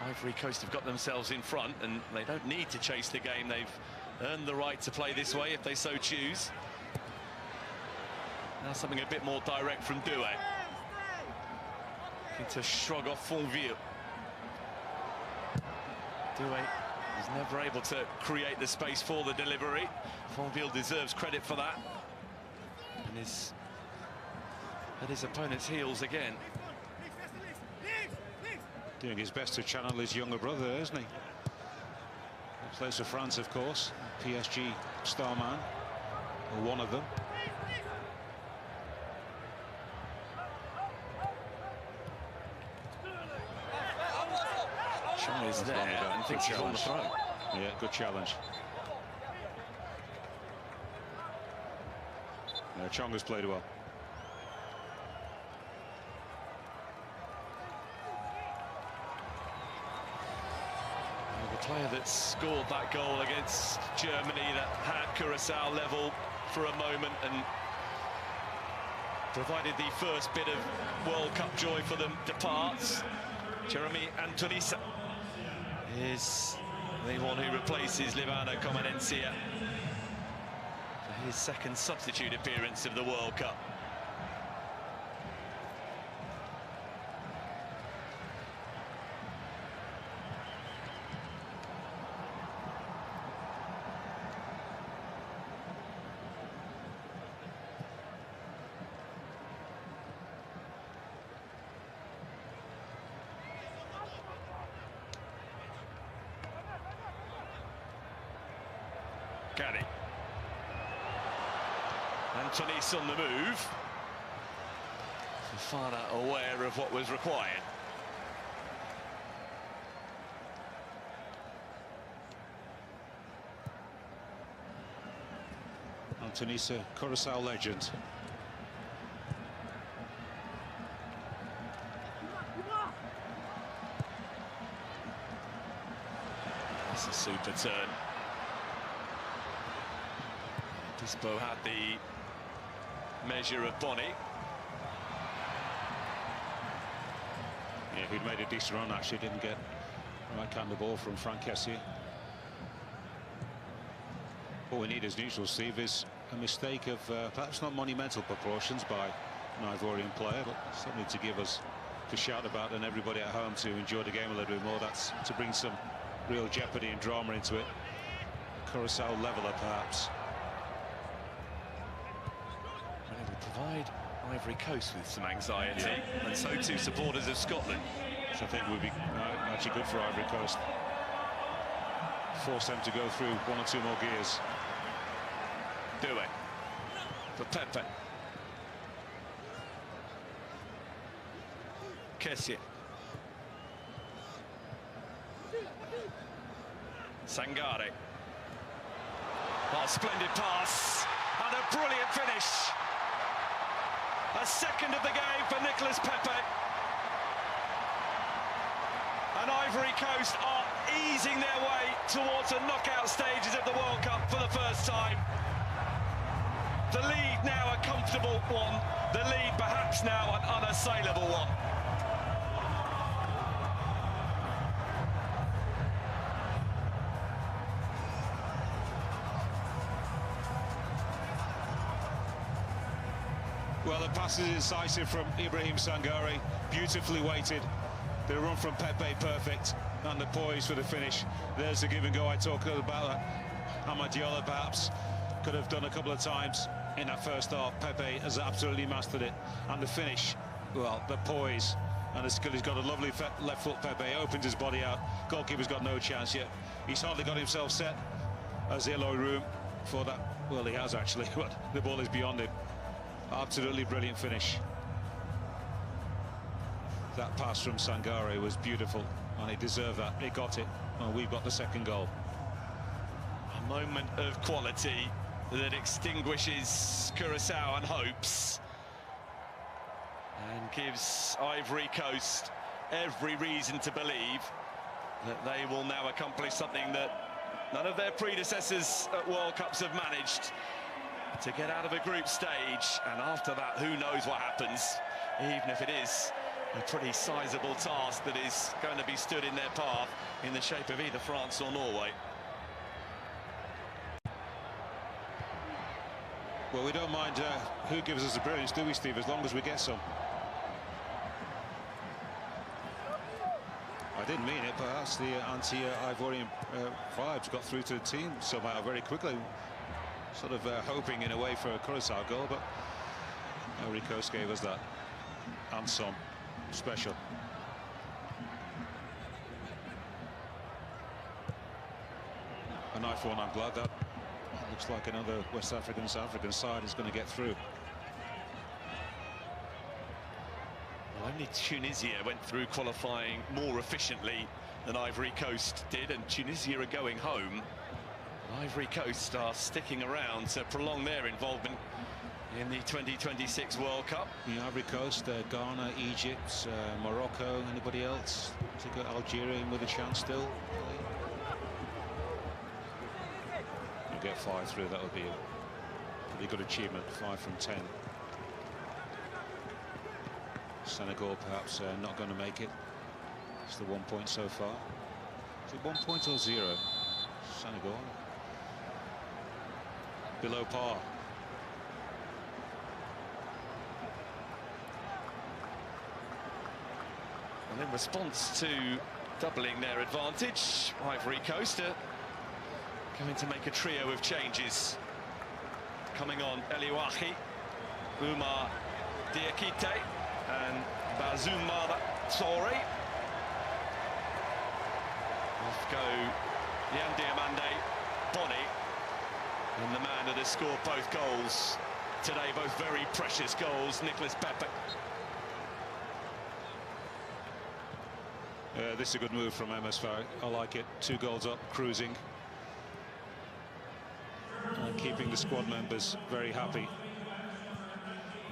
Speaker 8: Ivory Coast have got themselves in front, and they don't need to chase the game. They've earned the right to play this way if they so choose. Now something a bit more direct from Doué. Looking to shrug off Fonville. Doué is never able to create the space for the delivery. Fonville deserves credit for that. And is at his opponent's heels again.
Speaker 9: Doing his best to channel his younger brother, isn't he? He plays for France, of course. PSG star man, or one of them.
Speaker 8: Chong is there and thinks he's on the throw.
Speaker 9: Yeah, good challenge. Chong has played well.
Speaker 8: The player that scored that goal against Germany that had Curaçao level for a moment and provided the first bit of World Cup joy for them departs. Jeremy Antonissa is the one who replaces Livano Comenencia for his second substitute appearance of the World Cup. Caddy. Antonis on the move. Fofana aware of what was required.
Speaker 9: Antonisa, Curaçao legend.
Speaker 8: That's a super turn. Dispo had the measure of Bonny.
Speaker 9: Yeah, who'd made a decent run, actually didn't get the right kind of ball from Frank Kessier. What we need as neutral, Steve, is a mistake of perhaps not monumental proportions by an Ivorian player, but something to give us to shout about and everybody at home to enjoy the game a little bit more. That's to bring some real jeopardy and drama into it. Curaçao leveler, perhaps.
Speaker 8: Provide Ivory Coast with some anxiety, and so too supporters of Scotland.
Speaker 9: Which I think would be actually good for Ivory Coast. Force them to go through one or two more gears.
Speaker 8: Doué for Pepe. Kessier. Sangare. Oh, splendid pass and a brilliant finish. A second of the game for Nicolas Pepe. And Ivory Coast are easing their way towards the knockout stages of the World Cup for the first time. The lead now a comfortable one, the lead perhaps now an unassailable one.
Speaker 9: Well, the pass is incisive from Ibrahim Sangare, beautifully weighted. The run from Pepe, perfect, and the poise for the finish. There's the give and go I talked about. Amad Diallo perhaps could have done a couple of times in that first half. Pepe has absolutely mastered it. And the finish, well, the poise and the skill. He's got a lovely left foot, Pepe, opens his body out. Goalkeeper's got no chance yet. He's hardly got himself set as yellow room for that. Well, he has actually, but the ball is beyond him. Absolutely brilliant finish. That pass from Sangare was beautiful, and he deserved that. He got it, and we've got the second goal.
Speaker 8: A moment of quality that extinguishes Curaçao hopes and gives Ivory Coast every reason to believe that they will now accomplish something that none of their predecessors at World Cups have managed, to get out of a group stage. And after that, who knows what happens, even if it is a pretty sizable task that is going to be stood in their path in the shape of either France or Norway.
Speaker 9: Well, we don't mind who gives us the brilliance, do we, Steve, as long as we get some. I didn't mean it, but that's the anti-Ivorian vibes got through to the team somehow very quickly. Sort of hoping in a way for a Curaçao goal, but Ivory Coast gave us that. And some special. A nice one. I'm glad that looks like another West African, South African side is going to get through.
Speaker 8: Well, only Tunisia went through qualifying more efficiently than Ivory Coast did, and Tunisia are going home. Ivory Coast are sticking around to prolong their involvement in the 2026 World Cup.
Speaker 9: The Ivory Coast, Ghana, Egypt, Morocco, anybody else? To go Algeria in with a chance still? You'll get 5 through, that would be a pretty good achievement, 5 from 10. Senegal perhaps not going to make it. It's the 1 point so far. Is it 1 point or 0? Senegal. Below par.
Speaker 8: And in response to doubling their advantage, Ivory Coast are going to make a trio of changes. Coming on, Eliwahi, Umar Diakite and Bazoumara Toure. Off go Yan Diamande, Bonny, and the man that has scored both goals today, both very precious goals, Nicolas Pepe.
Speaker 9: This is a good move from MSV. I like it. 2 goals up, cruising. And keeping the squad members very happy.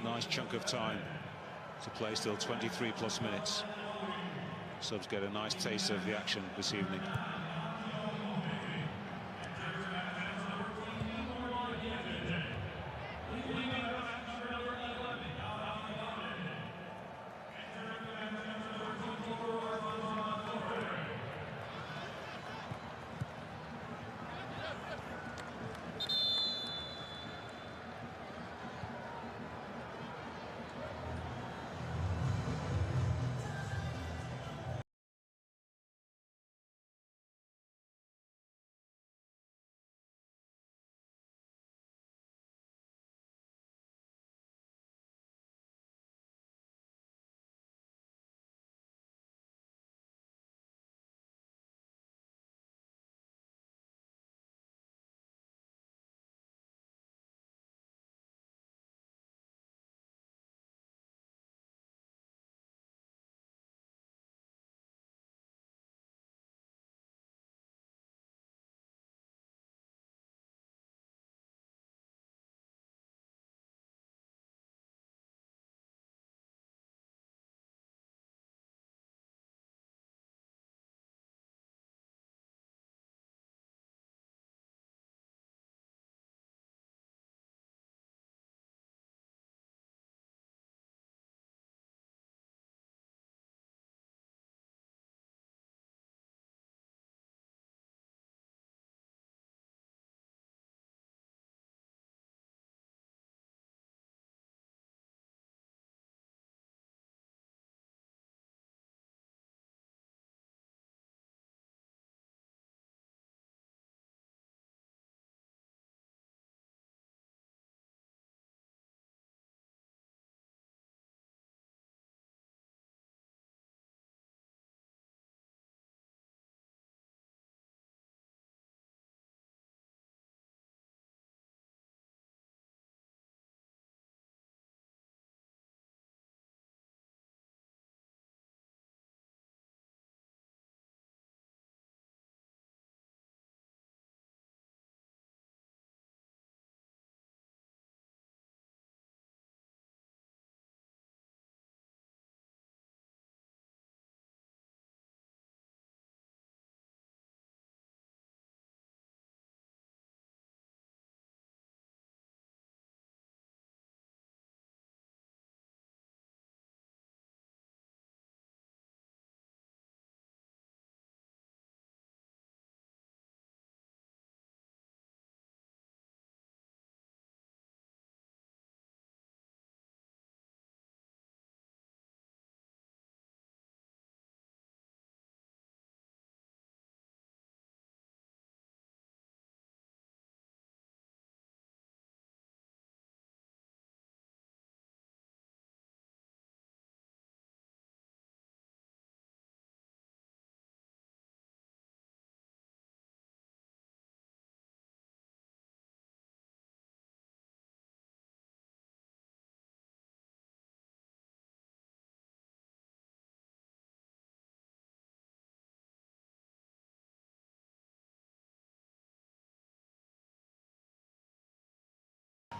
Speaker 9: Nice chunk of time to play, still 23+ minutes. Subs get a nice taste of the action this evening.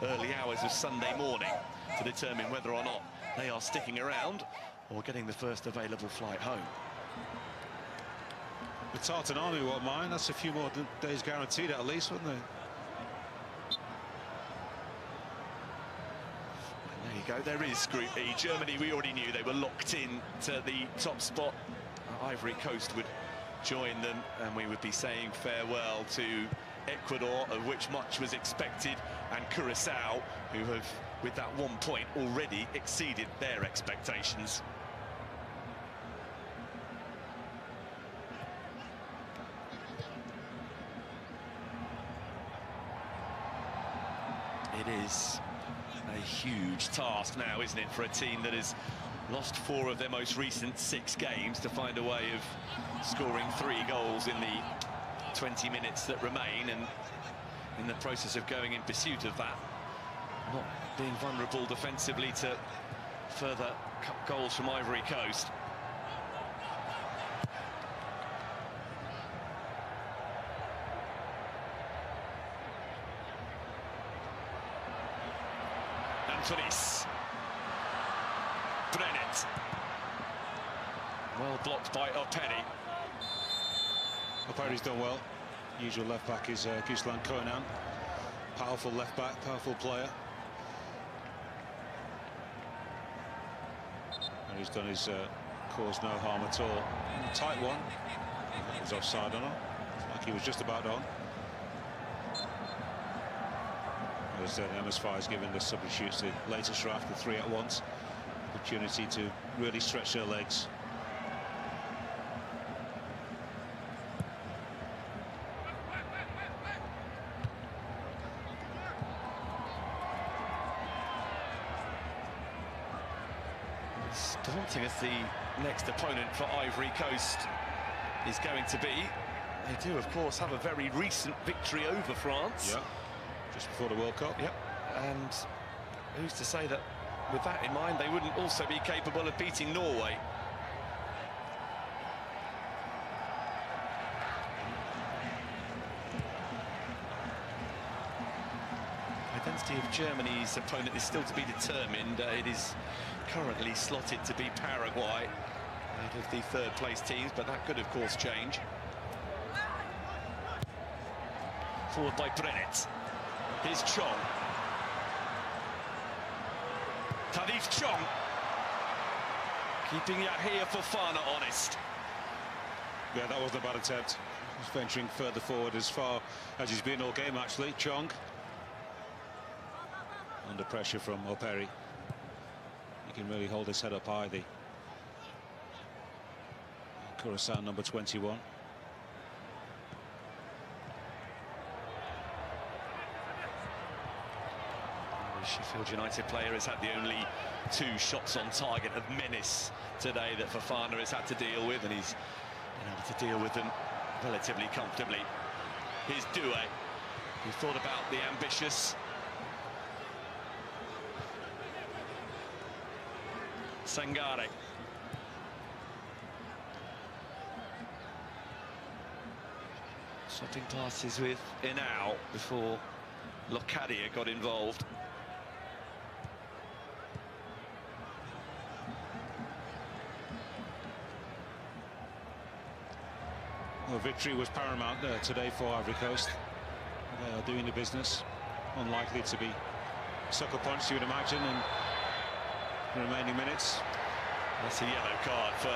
Speaker 8: early hours of Sunday morning to determine whether or not they are sticking around or getting the first available flight home.
Speaker 9: The Tartan Army won't mind. That's a few more days guaranteed at least, wouldn't they?
Speaker 8: There you go, there is Group E. Germany, we already knew they were locked in to the top spot. Ivory Coast would join them, and we would be saying farewell to Ecuador, of which much was expected, and Curacao, who have, with that 1 point, already exceeded their expectations. It is a huge task now, isn't it, for a team that has lost 4 of their most recent 6 games to find a way of scoring 3 goals in the 20 minutes that remain, and in the process of going in pursuit of that, not being vulnerable defensively to further goals from Ivory Coast. Antonis. Brennet. Well blocked by Operi.
Speaker 9: Operi's done well. Usual left back is Guslan Konan. Powerful left back, powerful player. And he's done his caused no harm at all. Tight one. He was offside on him. Like he was just about on. As MS5 has given the substitutes the latest draft, the 3 at once. Opportunity to really stretch their legs.
Speaker 8: As daunting as the next opponent for Ivory Coast is going to be, they do, of course, have a very recent victory over France.
Speaker 9: Yeah. Just before the World Cup.
Speaker 8: Yep. And who's to say that, with that in mind, they wouldn't also be capable of beating Norway. The identity of Germany's opponent is still to be determined. It is currently slotted to be Paraguay, out of the third-place teams, but that could, of course, change. Forward by Brennet. Here's Chong. Tadif Chong. Keeping Yahia Fofana honest.
Speaker 9: Yeah, that wasn't a bad attempt. He's venturing further forward as far as he's been all game, actually. Chong. Under pressure from Operi. He can really hold his head up high, the Curacao number 21.
Speaker 8: Sheffield United player has had the only 2 shots on target of menace today that Fofana has had to deal with, and he's been able to deal with them relatively comfortably. Here's Doué, who thought about the ambitious Sangare. Swapping passes with Inau before Locadia got involved.
Speaker 9: Well, victory was paramount today for Ivory Coast. They are doing the business. Unlikely to be sucker punched, you would imagine, in the remaining minutes.
Speaker 8: That's a yellow card for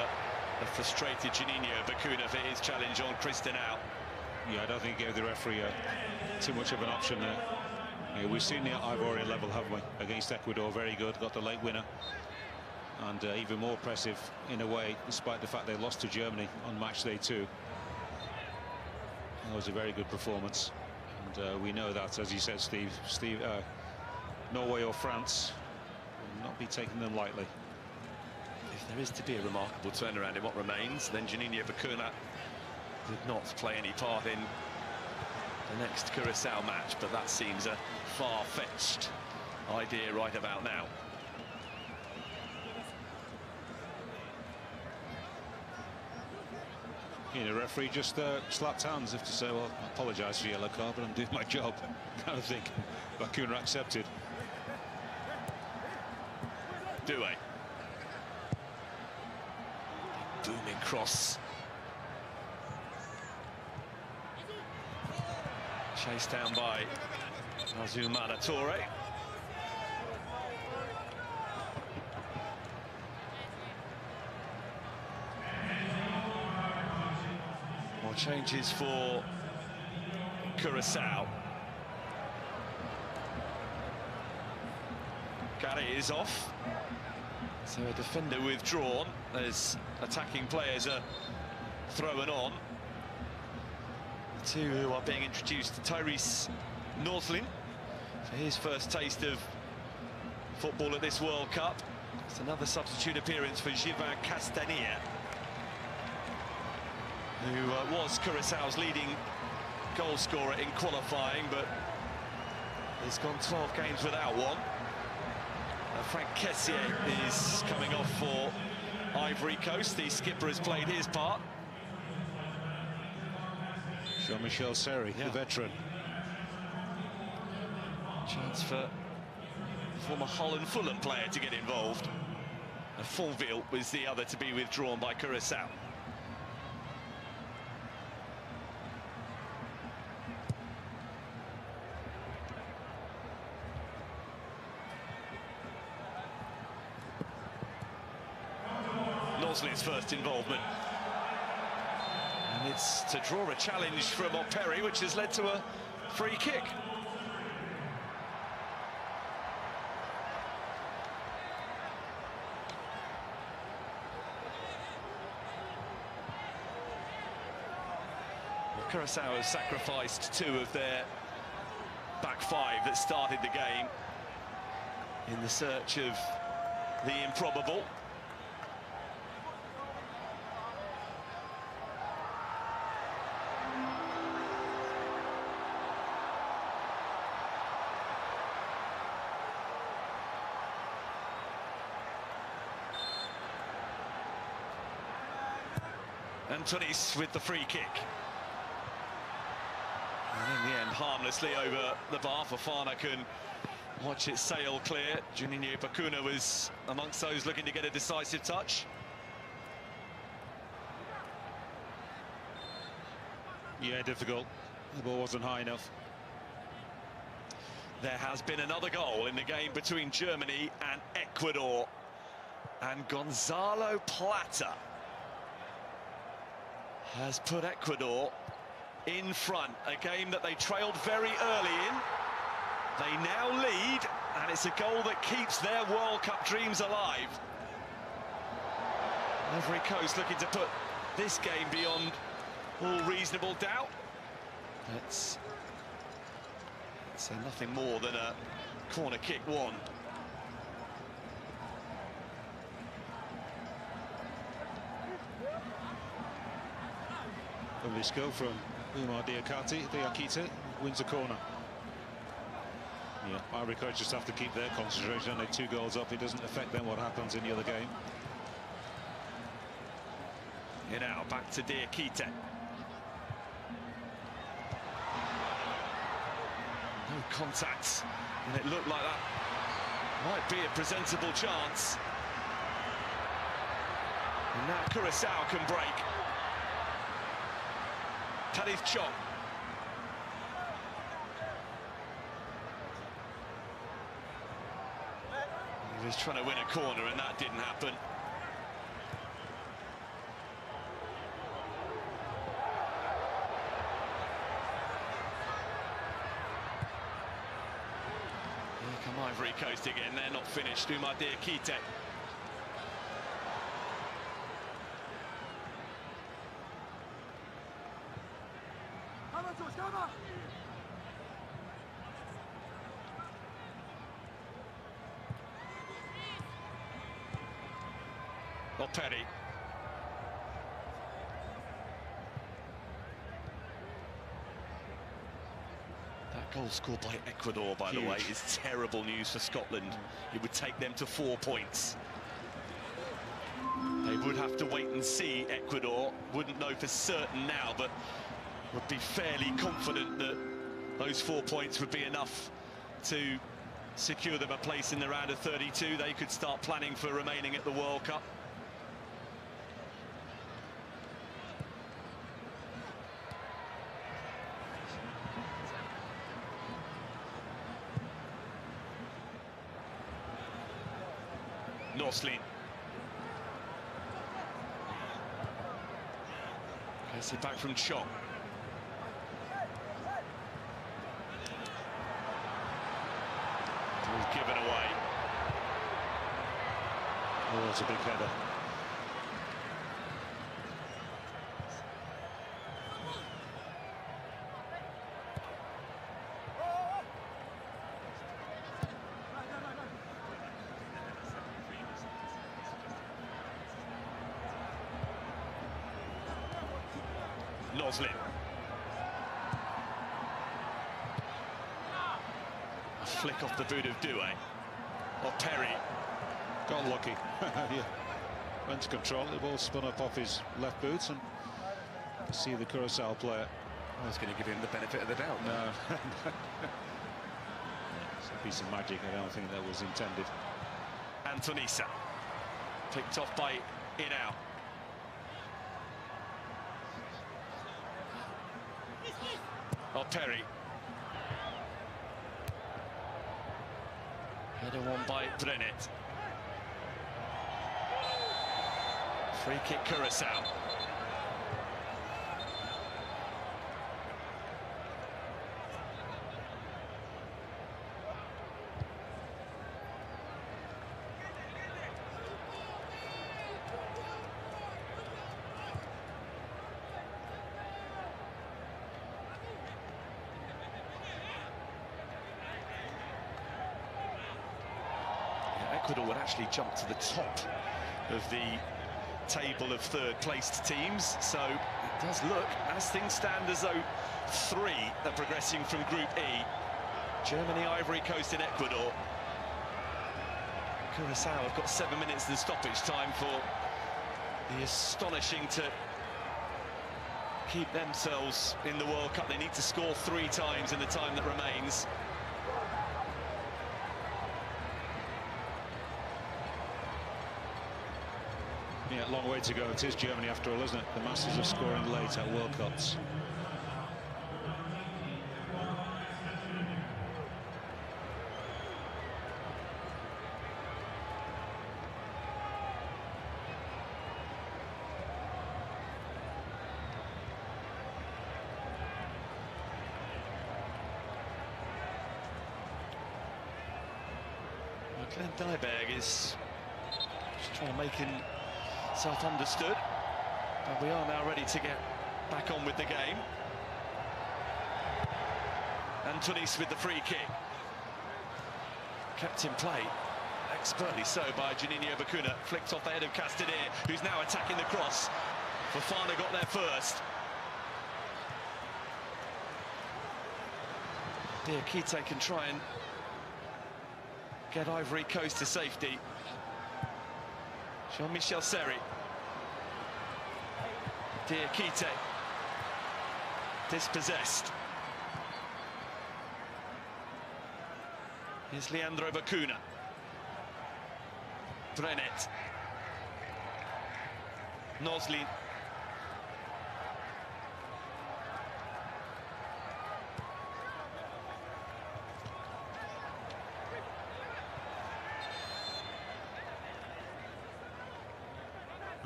Speaker 8: a frustrated Juninho Bacuna for his challenge on Cristiano.
Speaker 9: Yeah, I don't think he gave the referee too much of an option there. Yeah, we've seen the Ivorian level, haven't we? Against Ecuador, very good, got the late winner. And even more impressive in a way, despite the fact they lost to Germany on match day 2. That was a very good performance. And we know that, as you said, Steve, Norway or France will not be taking them lightly.
Speaker 8: If there is to be a remarkable turnaround in what remains, then Juninho Bacuna did not play any part in the next Curacao match, but that seems a far-fetched idea right about now.
Speaker 9: You know, referee just slapped hands as if to say, well, I apologise for the yellow card, but I'm doing my job, kind of thing. Bakuna accepted.
Speaker 8: Doué. Booming cross. Chased down by Azumana Toure. More changes for Curaçao. Gary is off. So a defender withdrawn as attacking players are thrown on. The two who are being introduced, Tyrese Northlin for his first taste of football at this World Cup. It's another substitute appearance for Givin Castanier, who was Curaçao's leading goal scorer in qualifying, but he's gone 12 games without one. Frank Kessié is coming off for Ivory Coast. The skipper has played his part.
Speaker 9: Jean-Michel Seri, the veteran.
Speaker 8: Chance for former Hull and Fulham player to get involved. Fonville was the other to be withdrawn by Curaçao. Northlin's first involvement. And it's to draw a challenge from Operi, which has led to a free kick. Well, Curaçao has sacrificed two of their back five that started the game in the search of the improbable. Antunes with the free kick. And in the end, harmlessly over the bar. Fofana can watch it sail clear. Juninho Bakuna was amongst those looking to get a decisive touch.
Speaker 9: Yeah, difficult. The ball wasn't high enough.
Speaker 8: There has been another goal in the game between Germany and Ecuador. And Gonzalo Plata has put Ecuador in front. A game that they trailed very early in. They now lead, and it's a goal that keeps their World Cup dreams alive. Ivory Coast looking to put this game beyond all reasonable doubt. It's nothing more than a corner kick one.
Speaker 9: Lovely skill from Umar Diakite, wins a corner. Yeah, Ivory Coast just have to keep their concentration. They're 2 goals up. It doesn't affect them what happens in the other game.
Speaker 8: Here now, back to Diakite. No contact, and it looked like that might be a presentable chance. And now Curaçao can break. Talith Chong. He was trying to win a corner and that didn't happen. Here come Ivory Coast again. They're not finished. Umar Diakite. Operi. That goal scored by Ecuador, by the way, is terrible news for Scotland. It would take them to 4 points. They would have to wait and see, Ecuador. Wouldn't know for certain now, but would be fairly confident that those 4 points would be enough to secure them a place in the round of 32. They could start planning for remaining at the World Cup. Norslin. Gets it back from Chong. It was given away.
Speaker 9: Oh, it's a big header.
Speaker 8: Noslin. A flick off the boot of Doué. Or Perry.
Speaker 9: Got lucky. Yeah. Went to control. The ball spun up off his left boot, and you see the Curacao player.
Speaker 1: I was going to give him the benefit of the doubt.
Speaker 9: No. It's a piece of magic. I don't think that was intended.
Speaker 8: Antonisa. Picked off by Inau. Oh, Perry. Header one by Brenet. Free kick Curacao. Ecuador would actually jump to the top of the table of third-placed teams, so it does look, as things stand, as though 3 are progressing from Group E. Germany, Ivory Coast and Ecuador. Curacao have got 7 minutes in stoppage time for the astonishing to keep themselves in the World Cup. They need to score 3 times in the time that remains.
Speaker 9: Yeah, long way to go. It is Germany after all, isn't it? The masters of scoring late at World Cups.
Speaker 8: Glenn Dyberg is just trying to make himself understood, but we are now ready to get back on with the game. Antunis with the free kick, kept in play expertly so by Juninho Bacuna, flicked off the head of Castaner, who's now attacking the cross. Fofana got there first. Diakite can try and get Ivory Coast to safety. Jean-Michel Seri. Diakite. Dispossessed. Here's Leandro Bacuna. Brenet. Noslin.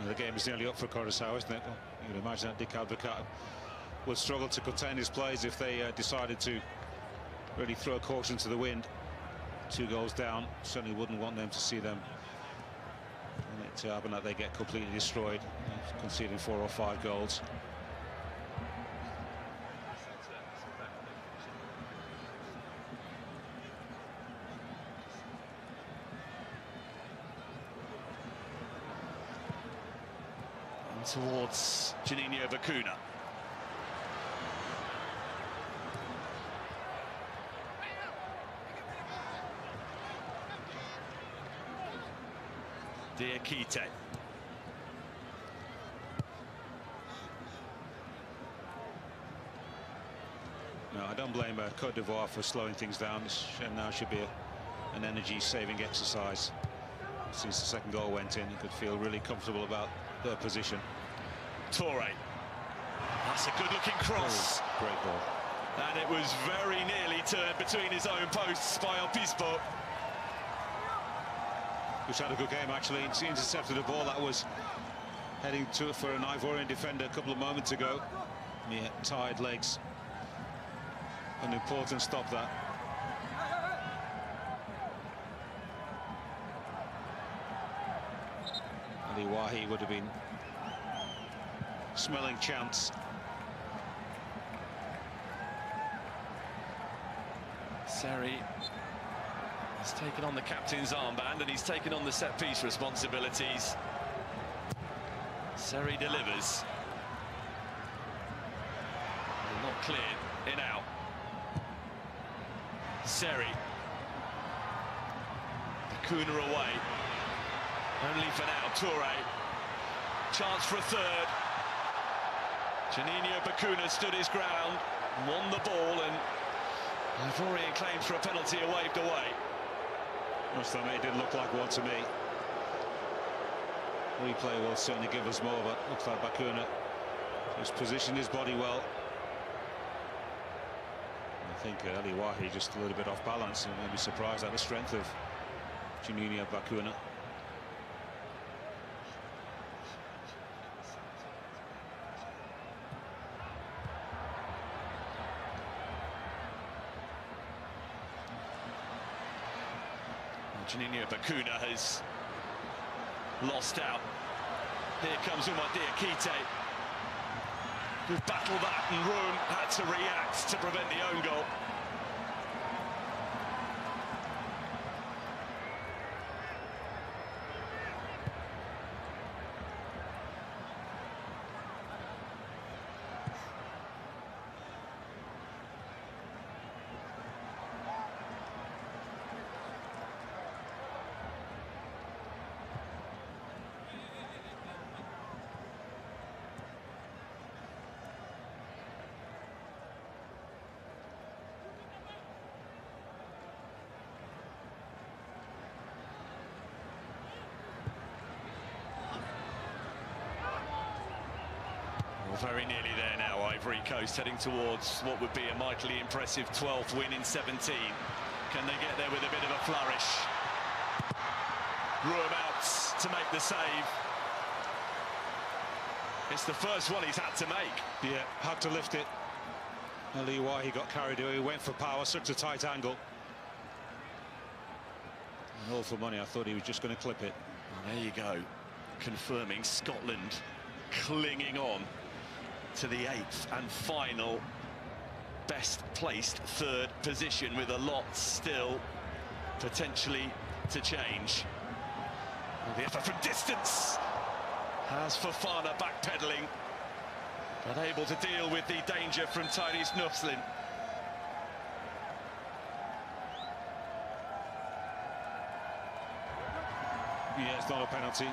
Speaker 9: The game is nearly up for Curacao, isn't it? You'd imagine that Dick Advocat would struggle to contain his plays if they decided to really throw caution to the wind. 2 goals down, certainly wouldn't want them to see them and it to happen that they get completely destroyed, conceding 4 or 5 goals.
Speaker 8: Towards Juninho Bacuna. Diakite.
Speaker 9: blame Cote d'Ivoire for slowing things down. This now should be an energy-saving exercise. Since the second goal went in, you could feel really comfortable about their position.
Speaker 8: Toure. That's a good-looking cross.
Speaker 9: Oh, great ball.
Speaker 8: And it was very nearly turned between his own posts by Obispo.
Speaker 9: Who's had a good game, actually. He intercepted a ball that was heading for an Ivorian defender a couple of moments ago. And he had tired legs. An important stop, that. Ali Wahi would have been smelling chance.
Speaker 8: Seri has taken on the captain's armband and he's taken on the set-piece responsibilities. Seri delivers. Not cleared, in out. Seri. Bakuna away. Only for now, Toure. Chance for a third. Juninho Bakuna stood his ground, won the ball, and Ivorian claims for a penalty are waved away.
Speaker 9: Must admit, it didn't look like one to me. Replay will certainly give us more, but looks like Bakuna has positioned his body well. I think Ali Wahi just a little bit off balance and maybe surprised at the strength of Juninho Bakuna.
Speaker 8: Juninho Bakuna has lost out. Here comes Oumar Diakite. Good battle that, and Rome had to react to prevent the own goal. Very nearly there now, Ivory Coast heading towards what would be a mightily impressive 12th win in 17. Can they get there with a bit of a flourish? Ruhm out to make the save. It's the first one he's had to make.
Speaker 9: Yeah, had to lift it. Ali Wahi got carried away, he went for power, such a tight angle. And all for money, I thought he was just going to clip it.
Speaker 8: And there you go, confirming Scotland clinging on to the 8th and final best placed 3rd position, with a lot still potentially to change. The effort from distance has Fofana backpedaling, but able to deal with the danger from Tyrese Nuslin.
Speaker 9: Yeah, it's not a penalty.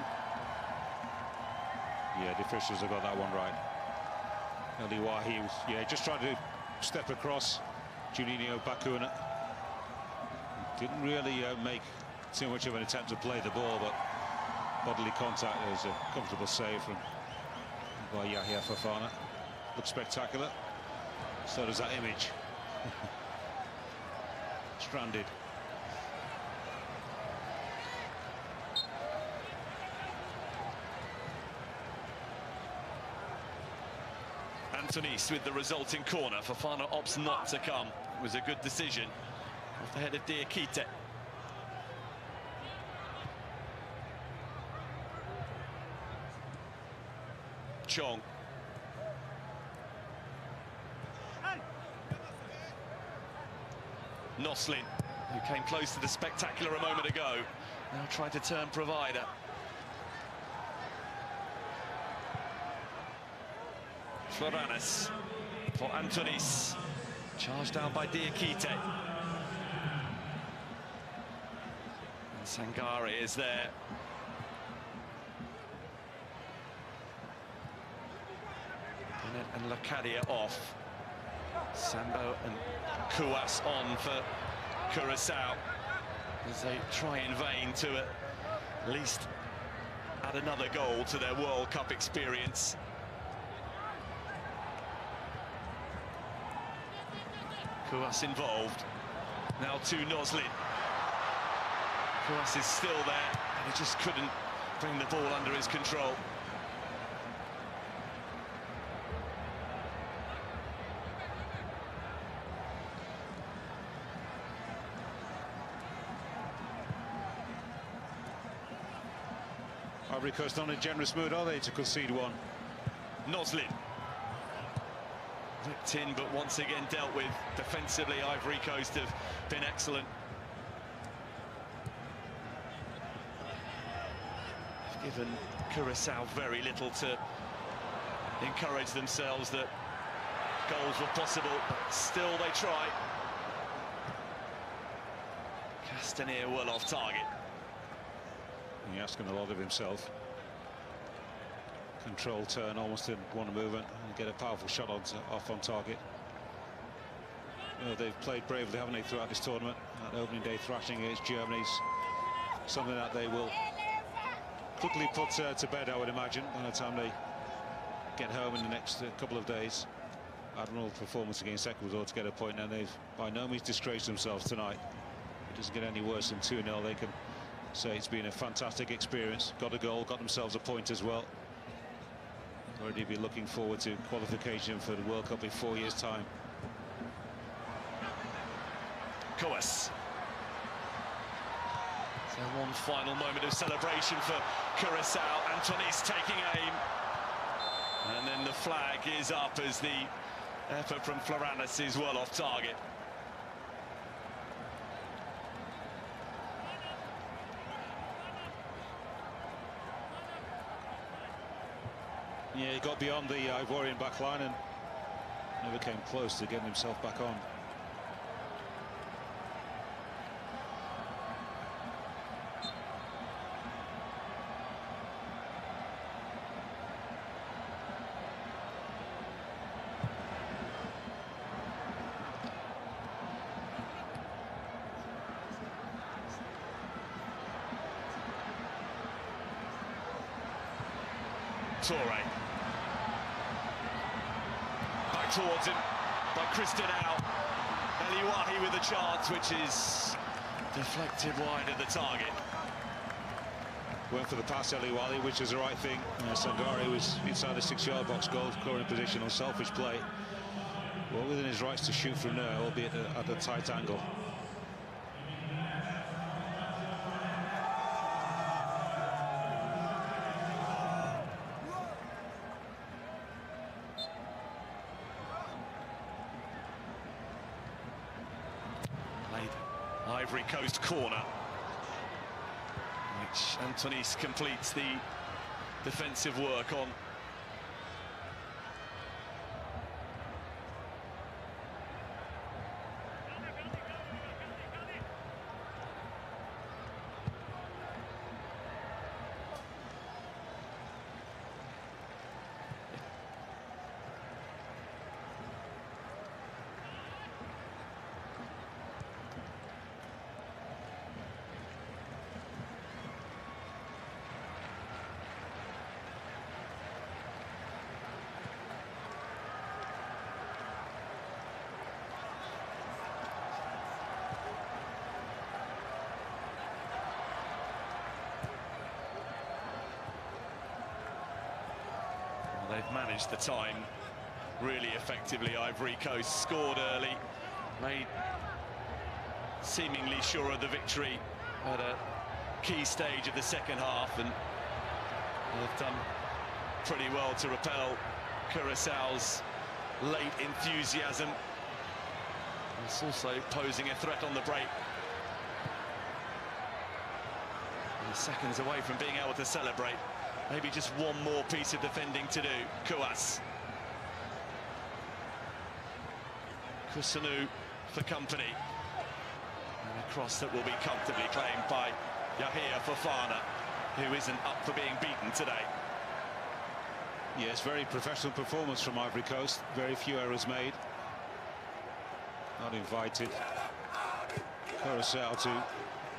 Speaker 9: Yeah, the officials have got that one right. Ali Wahi was, just tried to step across Juninho Bakuna. Didn't really make too much of an attempt to play the ball, but bodily contact is a comfortable save from by Yahya Fofana. Looks spectacular. So does that image. Stranded.
Speaker 8: Antonis with the resulting corner. Fofana opts not to come. It was a good decision off the head of Diakite. Chong. Noslin, who came close to the spectacular a moment ago, now trying to turn provider. Floranis for Antonis, charged down by Diakite. And Sangare is there. And Locadia off. Sambo and Kouas on for Curaçao as they try in vain to at least add another goal to their World Cup experience. Kouas involved. Now to Noslin. Kouas is still there, and he just couldn't bring the ball under his control.
Speaker 10: Ivory Coast not in a generous mood, are they, to concede one?
Speaker 8: Noslin. Whipped in, but once again dealt with defensively. Ivory Coast have been excellent. Given Curaçao very little to encourage themselves that goals were possible, but still they try. Castanier well off target.
Speaker 10: He's asking a lot of himself. Control turn almost in one movement and get a powerful shot off on target. They've played bravely, haven't they, throughout this tournament? That opening day thrashing against Germany's something that they will quickly put to bed, I would imagine, by the time they get home in the next couple of days. Admirable performance against Ecuador to get a point, and they've by no means disgraced themselves tonight. It doesn't get any worse than 2-0. They can say it's been a fantastic experience. Got a goal, got themselves a point as well. Already be looking forward to qualification for the World Cup in 4 years' time.
Speaker 8: Kouas. So one final moment of celebration for Curaçao. Antonis taking aim. And then the flag is up as the effort from Floranis is well off target.
Speaker 10: Yeah, he got beyond the Ivorian back line and never came close to getting himself back on.
Speaker 8: Toure. Back towards him by Cristiano. Eliwahi with a chance, which is deflected wide of the target.
Speaker 10: Went for the pass, Eliwahi, which is the right thing. Sangare was inside the 6-yard box, goal scoring position on selfish play. Well, within his rights to shoot from there, albeit at a tight angle.
Speaker 8: Ivory Coast corner, which Antonis completes the defensive work on. They've managed the time really effectively. Ivory Coast scored early, made seemingly sure of the victory at a key stage of the second half, and they've done pretty well to repel Curaçao's late enthusiasm. It's also posing a threat on the break. And seconds away from being able to celebrate. Maybe just one more piece of defending to do. Kouas. Kusanu for company. And a cross that will be comfortably claimed by Yahia Fofana, who isn't up for being beaten today.
Speaker 10: Yes, very professional performance from Ivory Coast. Very few errors made.
Speaker 9: not invited Curacao to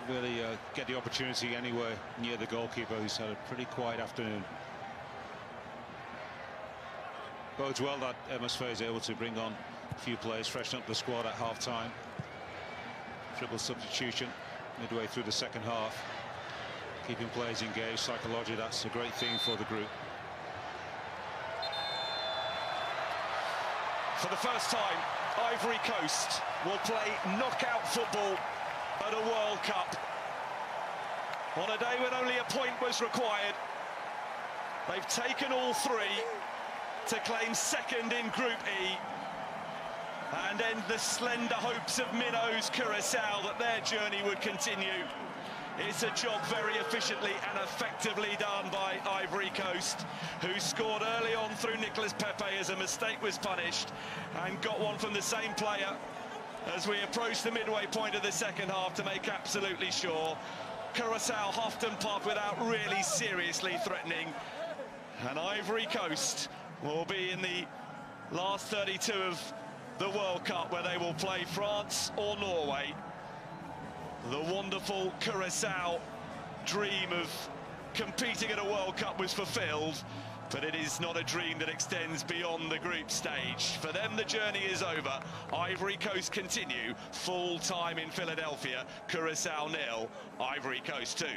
Speaker 9: really get the opportunity anywhere near the goalkeeper, who's had a pretty quiet afternoon. Bodes well that MSV is able to bring on a few players, freshen up the squad at half-time. Triple substitution midway through the second half. Keeping players engaged psychologically, that's a great thing for the group.
Speaker 8: For the first time, Ivory Coast will play knockout football at a World Cup. On a day when only a point was required, they've taken all three to claim second in Group E and end the slender hopes of minnows Curacao that their journey would continue. It's a job very efficiently and effectively done by Ivory Coast, who scored early on through Nicolas Pepe as a mistake was punished, and got one from the same player as we approach the midway point of the second half to make absolutely sure. Curacao huffed and puffed without really seriously threatening, and Ivory Coast will be in the last 32 of the World Cup, where they will play France or Norway. The wonderful Curacao dream of competing at a World Cup was fulfilled, but it is not a dream that extends beyond the group stage. For them, the journey is over. Ivory Coast continue full time in Philadelphia. Curacao 0, Ivory Coast 2.